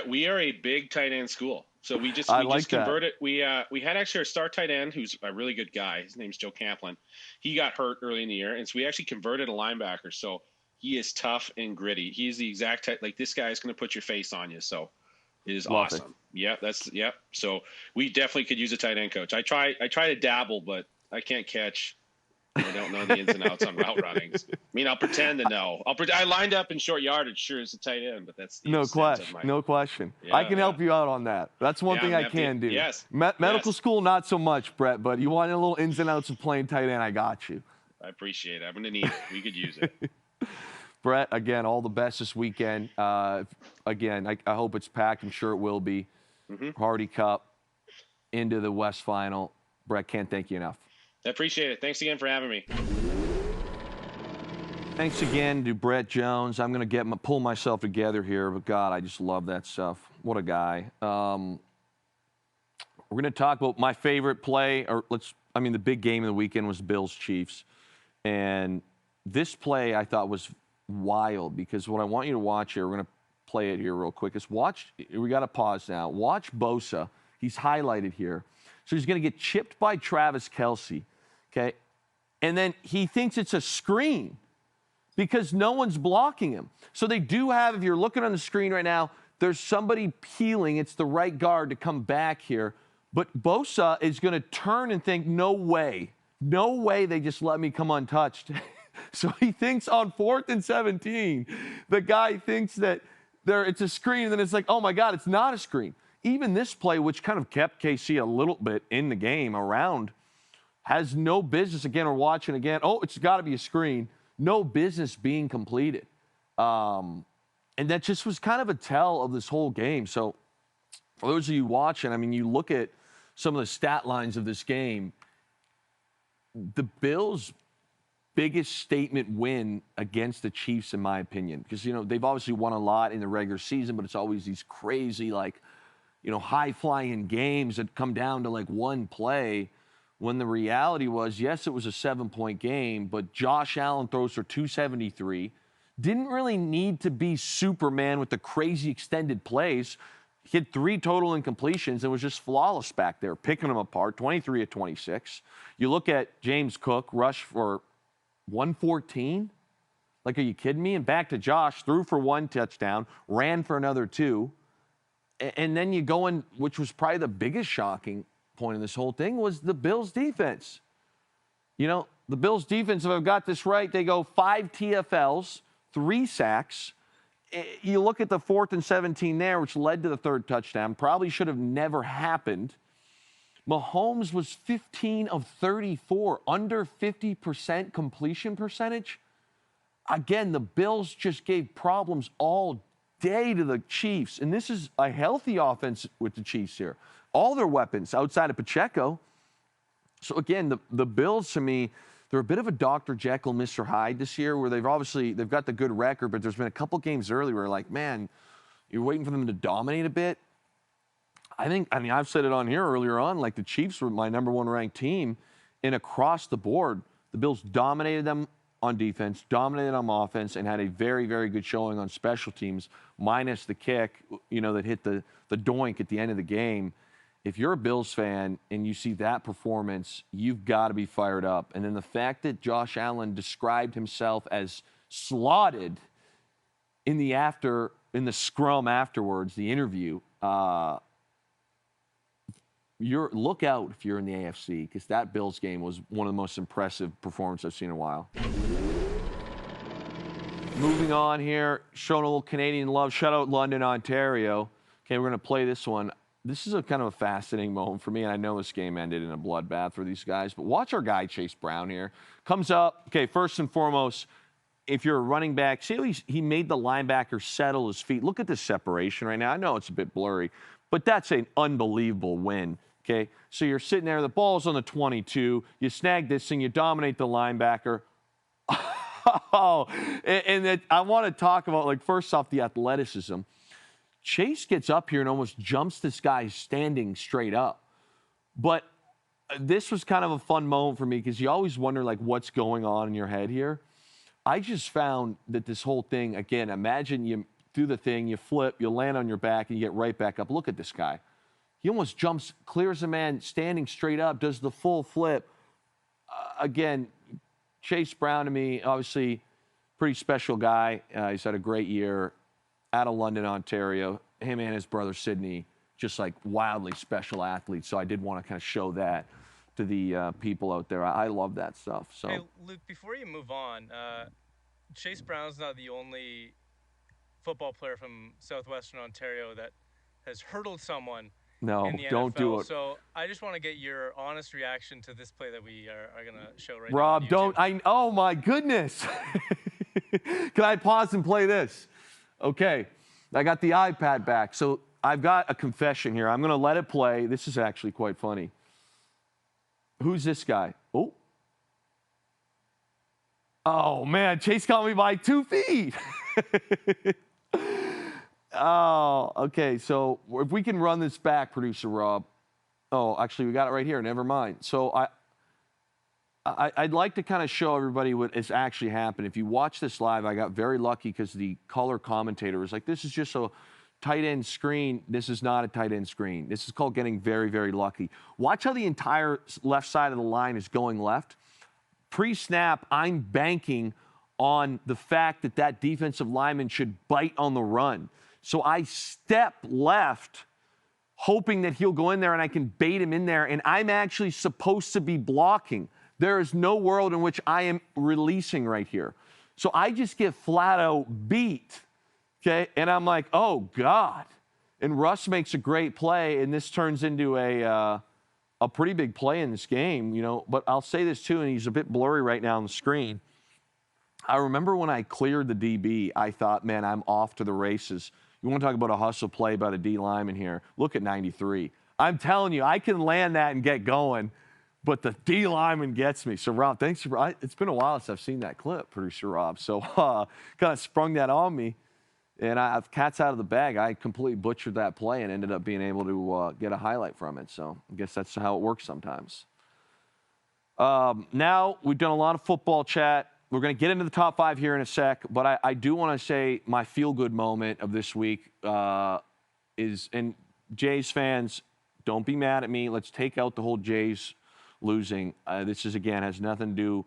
We are a big tight end school. So we just converted. We had actually our star tight end, who's a really good guy. His name's Joe Camplin. He got hurt early in the year, and so we actually converted a linebacker. So he is tough and gritty. He's the exact type. Like this guy is going to put your face on you. So it is awesome. Yeah, So we definitely could use a tight end coach. I try to dabble, but I can't catch I don't know the ins and outs on route running. I mean, I'll pretend to know. I lined up in short yardage, sure, as a tight end, but that's the No extent of question. my. No question. Yeah, I can help you out on that. That's one Yeah, I'm thing gonna I have to- can do. yes, Medical yes. school, not so much, Brett, but you want a little ins and outs of playing tight end, I got you. I appreciate it. I'm gonna need it. We could use it. Brett, again, all the best this weekend. Again, I hope it's packed. I'm sure it will be. Hardy Cup into the West Final. Brett, can't thank you enough. I appreciate it. Thanks again for having me. Thanks again to Brett Jones. I'm going to pull myself together here, but God, I just love that stuff. What a guy. We're going to talk about my favorite play, the big game of the weekend was Bills-Chiefs. And this play I thought was wild because what I want you to watch here, we're going to play it here real quick, is we got to pause now. Watch Bosa. He's highlighted here. So he's going to get chipped by Travis Kelce, okay? And then he thinks it's a screen because no one's blocking him. So they do have, if you're looking on the screen right now, there's somebody peeling. It's the right guard to come back here. But Bosa is going to turn and think, no way they just let me come untouched. So he thinks on 4th and 17, the guy thinks that it's a screen, and then it's like, oh my God, it's not a screen. Even this play, which kind of kept KC a little bit in the game around, has no business. Again, we're watching again. Oh, it's got to be a screen. No business being completed. And that just was kind of a tell of this whole game. So for those of you watching, I mean, you look at some of the stat lines of this game, the Bills' biggest statement win against the Chiefs, in my opinion, because, they've obviously won a lot in the regular season, but it's always these crazy, high-flying games that come down to, one play. When the reality was, yes, it was a 7-point game, but Josh Allen throws for 273. Didn't really need to be Superman with the crazy extended plays. Hit 3 total incompletions and was just flawless back there, picking them apart, 23 of 26. You look at James Cook, rush for 114. Are you kidding me? And back to Josh, threw for 1 touchdown, ran for another 2. And then you go in, which was probably the biggest shocking point in this whole thing, was the Bills' defense. The Bills' defense, if I've got this right, they go 5 TFLs, 3 sacks. You look at the 4th and 17 there, which led to the 3rd touchdown. Probably should have never happened. Mahomes was 15 of 34, under 50% completion percentage. Again, the Bills just gave problems all day to the Chiefs. And this is a healthy offense with the Chiefs here. All their weapons outside of Pacheco. So again, the Bills, to me, they're a bit of a Dr. Jekyll, Mr. Hyde this year, where they've got the good record, but there's been a couple games early where man, you're waiting for them to dominate a bit. I've said it on here earlier on, the Chiefs were my number 1 ranked team, and across the board, the Bills dominated them on defense, dominated on offense, and had a very, very good showing on special teams, minus the kick, that hit the doink at the end of the game. If you're a Bills fan and you see that performance, you've got to be fired up. And then the fact that Josh Allen described himself as slotted in the scrum afterwards, the interview, look out if you're in the AFC, because that Bills game was one of the most impressive performances I've seen in a while. Moving on here, showing a little Canadian love. Shout out London, Ontario. Okay, we're going to play this one. This is a kind of a fascinating moment for me, and I know this game ended in a bloodbath for these guys, but watch our guy, Chase Brown, here. Comes up, okay, first and foremost, if you're a running back, see how he made the linebacker settle his feet. Look at this separation right now. I know it's a bit blurry, but that's an unbelievable win, okay? So you're sitting there, the ball's on the 22, you snag this thing, you dominate the linebacker. Oh, and I want to talk about, first off, the athleticism. Chase gets up here and almost jumps this guy standing straight up. But this was kind of a fun moment for me because you always wonder, what's going on in your head here. I just found that this whole thing, again, imagine you do the thing, you flip, you land on your back, and you get right back up. Look at this guy. He almost jumps, clears a man standing straight up, does the full flip. Again, Chase Brown to me, obviously, pretty special guy. He's had a great year out of London, Ontario. Him and his brother, Sydney, just wildly special athletes. So I did want to kind of show that. to the people out there. I love that stuff. So, hey, Luke, before you move on, Chase Brown's not the only football player from Southwestern Ontario that has hurdled someone no, in the don't NFL. do it. So I just want to get your honest reaction to this play that we are going to show right Rob, now on YouTube. oh my goodness. Can I pause and play this? Okay, I got the iPad back. So I've got a confession here. I'm going to let it play. This is actually quite funny. Who's this guy? Oh, man, Chase caught me by 2 feet. Oh, okay, so if we can run this back, producer Rob. Oh, actually, we got it right here. Never mind. So I'd like to kind of show everybody what has actually happened. If you watch this live, I got very lucky because the color commentator was like, this is just a tight end screen. This is not a tight end screen. This is called getting very, very lucky. Watch how the entire left side of the line is going left. Pre-snap, I'm banking on the fact that that defensive lineman should bite on the run. So I step left, hoping that he'll go in there and I can bait him in there, and I'm actually supposed to be blocking. There is no world in which I am releasing right here. So I just get flat out beat, okay? And I'm like, oh, God. And Russ makes a great play, and this turns into a pretty big play in this game, you know. But I'll say this, too, and he's a bit blurry right now on the screen. I remember when I cleared the DB, I thought, man, I'm off to the races. You want to talk about a hustle play about a D lineman here? Look at 93. I'm telling you, I can land that and get going, but the D lineman gets me. So, Rob, thanks for it's been a while since I've seen that clip, producer Rob. So, kind of sprung that on me, and I've cat's out of the bag. I completely butchered that play and ended up being able to get a highlight from it. So, I guess that's how it works sometimes. Now, we've done a lot of football chat. We're going to get into the top 5 here in a sec, but I do want to say my feel-good moment of this week is, and Jays fans, don't be mad at me. Let's take out the whole Jays losing. This is, again, has nothing to do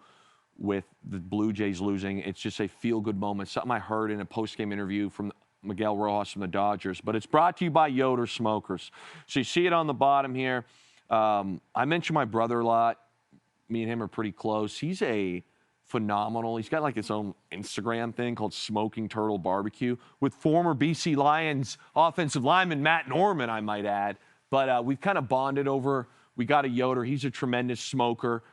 with the Blue Jays losing. It's just a feel-good moment, something I heard in a post-game interview from Miguel Rojas from the Dodgers. But it's brought to you by Yoder Smokers. So you see it on the bottom here. I mention my brother a lot. Me and him are pretty close. He's a phenomenal. He's got like his own Instagram thing called Smoking Turtle Barbecue with former BC Lions offensive lineman Matt Norman, I might add. But we've kind of bonded over. We got a Yoder. He's a tremendous smoker.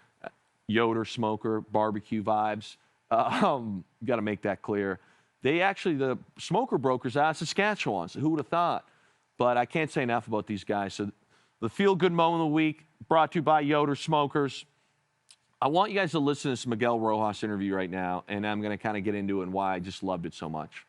Yoder smoker, barbecue vibes. Got to make that clear. They actually, the smoker brokers out of Saskatchewan. So who would have thought? But I can't say enough about these guys. So the feel-good moment of the week brought to you by Yoder Smokers. I want you guys to listen to this Miguel Rojas interview right now, and I'm going to kind of get into it and why I just loved it so much.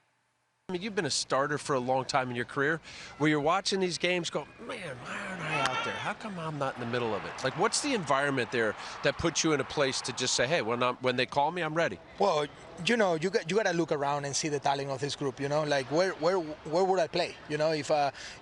I mean, you've been a starter for a long time in your career where you're watching these games go, man, why aren't I out there? How come I'm not in the middle of it? Like, what's the environment there that puts you in a place to just say, hey, when they call me, I'm ready? Well, you know, you got to look around and see the talent of this group. You know, like where would I play? You know, if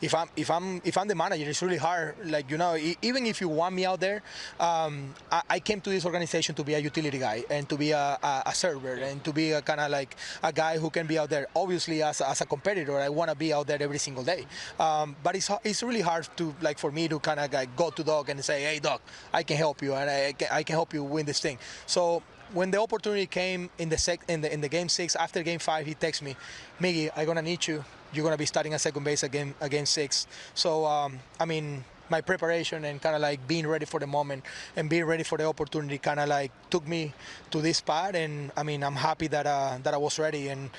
I'm the manager, it's really hard. Like, you know, even if you want me out there, I came to this organization to be a utility guy and to be a server and to be a kind of like a guy who can be out there. Obviously, as a competitor, I want to be out there every single day. But it's really hard to, like, for me to kind of like go to Doc and say, hey Doc, I can help you and I can help you win this thing. So when the opportunity came in the game 6, after game 5, he texted me, Miggy, I'm gonna need you. You're gonna be starting at second base again 6. So I mean, my preparation and kind of like being ready for the moment and being ready for the opportunity kind of like took me to this spot. And I mean, I'm happy that I was ready. And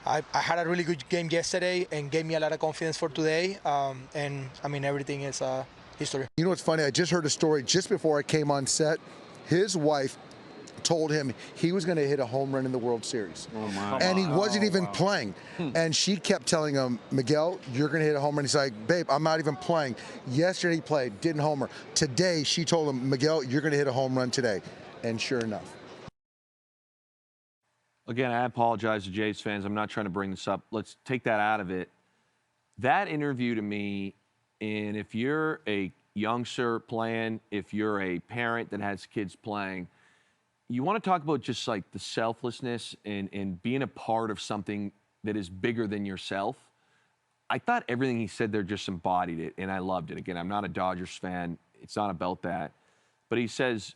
I had a really good game yesterday and gave me a lot of confidence for today. And I mean, everything is history. You know what's funny? I just heard a story just before I came on set. His wife told him he was going to hit a home run in the World Series. Oh, my. And he wasn't even playing. And she kept telling him, Miguel, you're going to hit a home run. He's like, babe, I'm not even playing. Yesterday he played, didn't homer. Today she told him, Miguel, you're going to hit a home run today. And sure enough. Again, I apologize to Jays fans. I'm not trying to bring this up. Let's take that out of it. That interview to me, and if you're a youngster playing, if you're a parent that has kids playing, you want to talk about just like the selflessness and being a part of something that is bigger than yourself. I thought everything he said there just embodied it, and I loved it. Again, I'm not a Dodgers fan. It's not about that. But he says,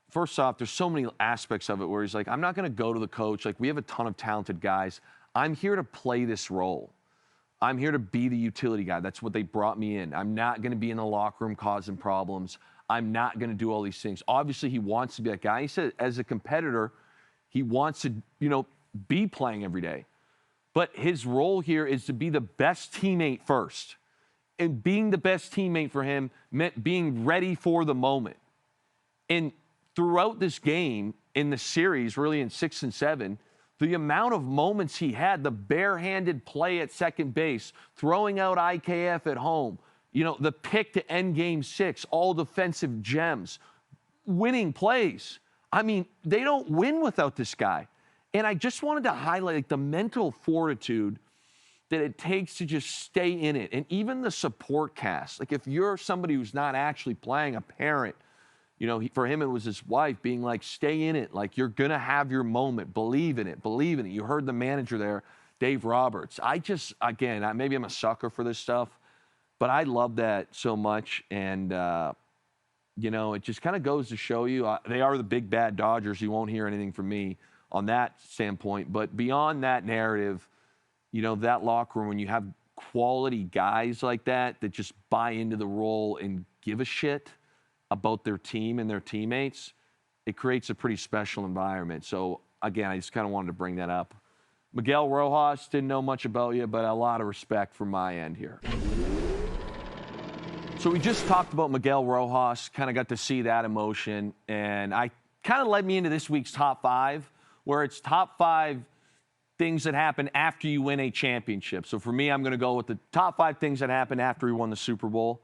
first off, there's so many aspects of it where he's like, I'm not going to go to the coach. Like, we have a ton of talented guys. I'm here to play this role. I'm here to be the utility guy. That's what they brought me in. I'm not going to be in the locker room causing problems. I'm not going to do all these things. Obviously, he wants to be that guy. He said, as a competitor, he wants to, be playing every day. But his role here is to be the best teammate first. And being the best teammate for him meant being ready for the moment. And throughout this game, in the series, really in 6 and 7, the amount of moments he had, the barehanded play at second base, throwing out IKF at home, the pick to end game 6, all defensive gems, winning plays. I mean, they don't win without this guy. And I just wanted to highlight the mental fortitude that it takes to just stay in it. And even the support cast, like if you're somebody who's not actually playing, a parent, for him it was his wife being like, stay in it. Like, you're going to have your moment. Believe in it. Believe in it. You heard the manager there, Dave Roberts. Maybe I'm a sucker for this stuff, but I love that so much. And, it just kind of goes to show you, they are the big bad Dodgers. You won't hear anything from me on that standpoint. But beyond that narrative, that locker room, when you have quality guys like that just buy into the role and give a shit about their team and their teammates, it creates a pretty special environment. So, again, I just kind of wanted to bring that up. Miguel Rojas, didn't know much about you, but a lot of respect from my end here. So we just talked about Miguel Rojas, kind of got to see that emotion, and I kind of led me into this week's top 5, where it's top 5 things that happen after you win a championship. So for me, I'm going to go with the top 5 things that happened after we won the Super Bowl.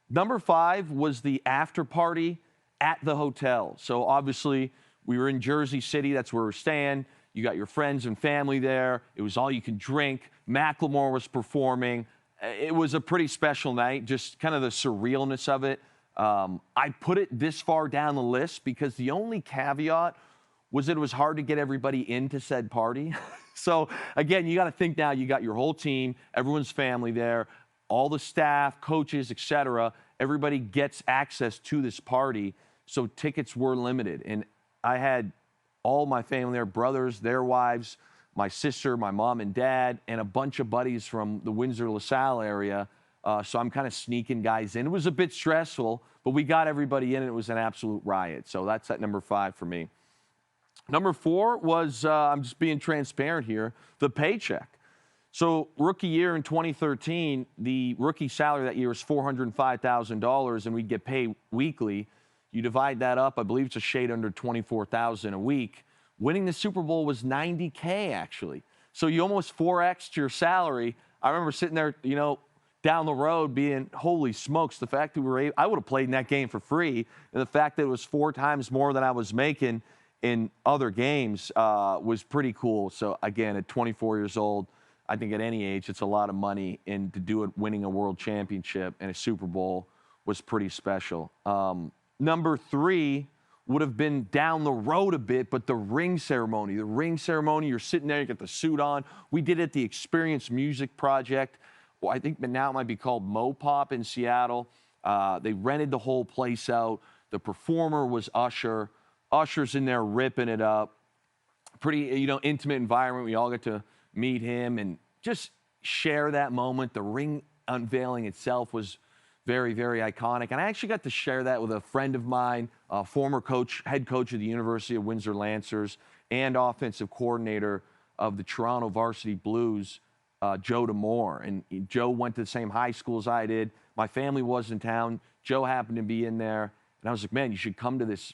Number 5 was the after party at the hotel. So obviously, we were in Jersey City. That's where we're staying. You got your friends and family there. It was all you can drink. Macklemore was performing. It was a pretty special night, just kind of the surrealness of it. I put it this far down the list because the only caveat was that it was hard to get everybody into said party. So, again, you got to think now you got your whole team, everyone's family there, all the staff, coaches, etc. Everybody gets access to this party, so tickets were limited. And I had all my family there, brothers, their wives, my sister, my mom and dad, and a bunch of buddies from the Windsor-LaSalle area. So I'm kind of sneaking guys in. It was a bit stressful, but we got everybody in, and it was an absolute riot. So that's at number 5 for me. Number 4 was, I'm just being transparent here, the paycheck. So rookie year in 2013, the rookie salary that year was $405,000, and we'd get paid weekly. You divide that up, I believe it's a shade under $24,000 a week. Winning the Super Bowl was $90K, actually. So you almost 4x'd your salary. I remember sitting there, down the road being, holy smokes, the fact that we were able, I would have played in that game for free, and the fact that it was 4 times more than I was making in other games was pretty cool. So, again, at 24 years old, I think at any age, it's a lot of money, and to do it winning a world championship and a Super Bowl was pretty special. Number 3 would have been down the road a bit, but the ring ceremony. The ring ceremony, you're sitting there, you get the suit on. We did it at the Experience Music Project. Well, I think now it might be called Mopop in Seattle. They rented the whole place out. The performer was Usher. Usher's in there ripping it up. Pretty, intimate environment. We all get to meet him and just share that moment. The ring unveiling itself was very, very iconic. And I actually got to share that with a friend of mine, former head coach of the University of Windsor Lancers and offensive coordinator of the Toronto Varsity Blues, Joe Demore. And Joe went to the same high school as I did. My family was in town. Joe happened to be in there. And I was like, man, you should come to this,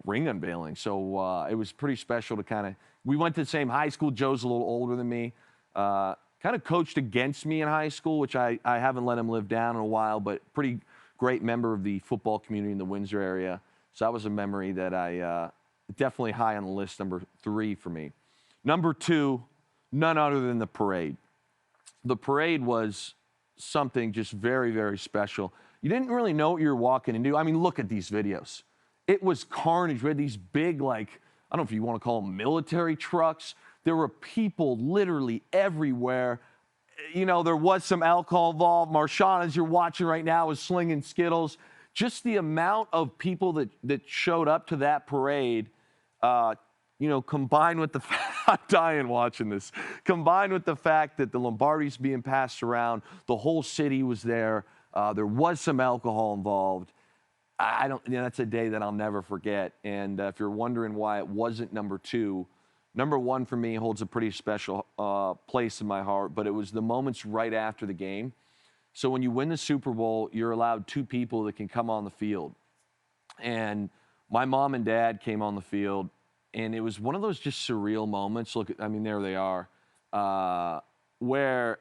ring unveiling. So it was pretty special to we went to the same high school. Joe's a little older than me. Kind of coached against me in high school, which I haven't let him live down in a while, but pretty great member of the football community in the Windsor area. So that was a memory that I definitely high on the list, number 3 for me. Number 2, none other than the parade. The parade was something just very, very special. You didn't really know what you were walking into. I mean, look at these videos. It was carnage. We had these big, I don't know if you want to call them military trucks. There were people literally everywhere. There was some alcohol involved. Marshawn, as you're watching right now, is slinging Skittles. just the amount of people that showed up to that parade, combined with the I'm dying watching this, combined with the fact that the Lombardi's being passed around, the whole city was there. There was some alcohol involved. That's a day that I'll never forget. And if you're wondering why it wasn't number 2, number 1 for me holds a pretty special place in my heart, but it was the moments right after the game. So when you win the Super Bowl, you're allowed 2 people that can come on the field. And my mom and dad came on the field, and it was one of those just surreal moments. Look, there they are, where,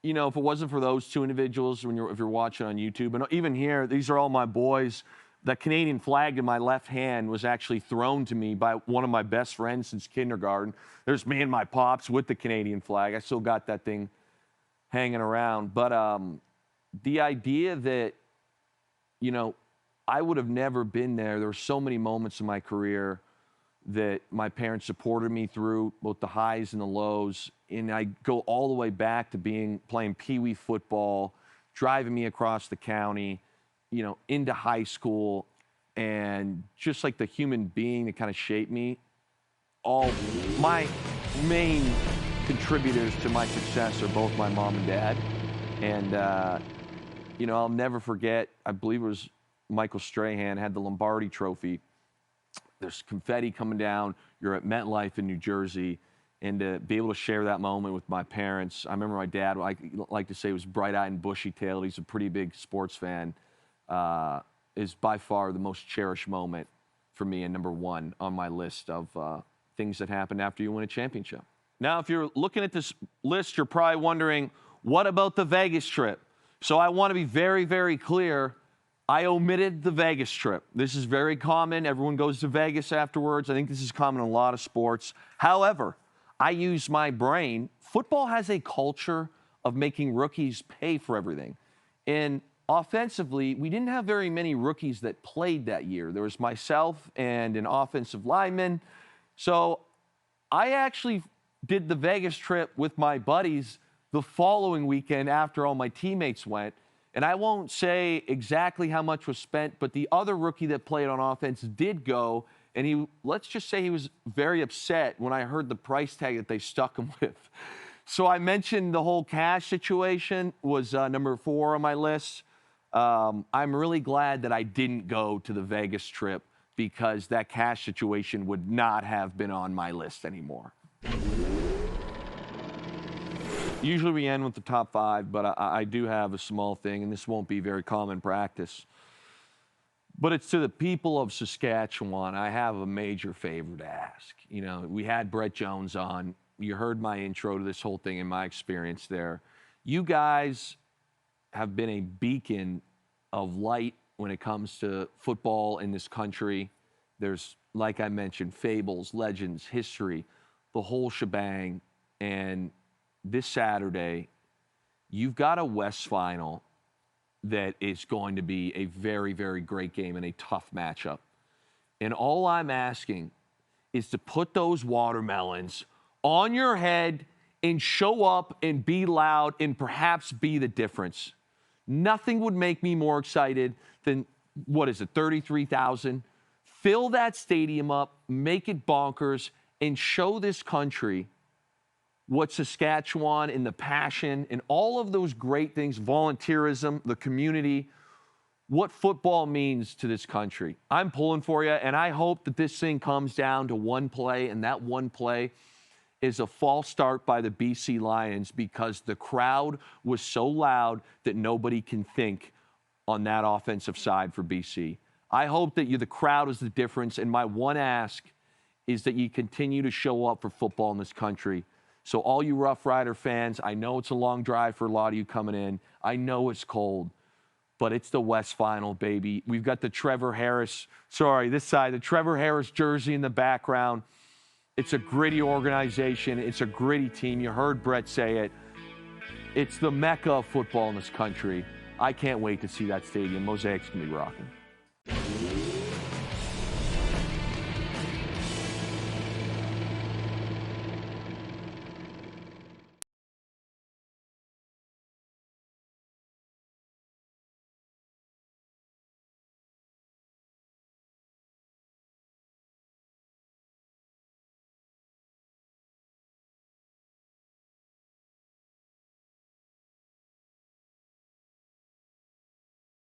if it wasn't for those 2 individuals, if you're watching on YouTube, and even here, these are all my boys. The Canadian flag in my left hand was actually thrown to me by one of my best friends since kindergarten. There's me and my pops with the Canadian flag. I still got that thing hanging around. But the idea that, I would have never been there. There were so many moments in my career that my parents supported me through, both the highs and the lows. And I go all the way back to playing Pee Wee football, driving me across the county, into high school, and just like the human being that kind of shaped me. All my main contributors to my success are both my mom and dad. And, I'll never forget, I believe it was Michael Strahan had the Lombardi trophy. There's confetti coming down. You're at MetLife in New Jersey. And to be able to share that moment with my parents. I remember my dad, I like to say, was bright-eyed and bushy-tailed. He's a pretty big sports fan. Is by far the most cherished moment for me and number 1 on my list of things that happen after you win a championship. Now, if you're looking at this list, you're probably wondering, what about the Vegas trip? So I want to be very, very clear. I omitted the Vegas trip. This is very common. Everyone goes to Vegas afterwards. I think this is common in a lot of sports. However, I use my brain. Football has a culture of making rookies pay for everything. And offensively, we didn't have very many rookies that played that year. There was myself and an offensive lineman. So I actually did the Vegas trip with my buddies the following weekend after all my teammates went. And I won't say exactly how much was spent, but the other rookie that played on offense did go. And let's just say he was very upset when I heard the price tag that they stuck him with. So I mentioned the whole cash situation was number 4 on my list. I'm really glad that I didn't go to the Vegas trip because that cash situation would not have been on my list anymore. Usually we end with the top 5, but I do have a small thing, and this won't be very common practice. But it's to the people of Saskatchewan. I have a major favor to ask. We had Brett Jones on. You heard my intro to this whole thing and my experience there. You guys have been a beacon of light when it comes to football in this country. There's, like I mentioned, fables, legends, history, the whole shebang. And this Saturday, you've got a West Final that is going to be a very, very great game and a tough matchup. And all I'm asking is to put those watermelons on your head and show up and be loud and perhaps be the difference. Nothing would make me more excited than, 33,000? Fill that stadium up, make it bonkers, and show this country what Saskatchewan and the passion and all of those great things, volunteerism, the community, what football means to this country. I'm pulling for you, and I hope that this thing comes down to one play, and that one play is a false start by the BC Lions because the crowd was so loud that nobody can think on that offensive side for BC. I hope that the crowd is the difference, and my one ask is that you continue to show up for football in this country. So all you Roughrider fans, I know it's a long drive for a lot of you coming in. I know it's cold, but it's the West Final, baby. We've got the Trevor Harris jersey in the background. It's a gritty organization. It's a gritty team. You heard Brett say it. It's the mecca of football in this country. I can't wait to see that stadium. Mosaic's going to be rocking.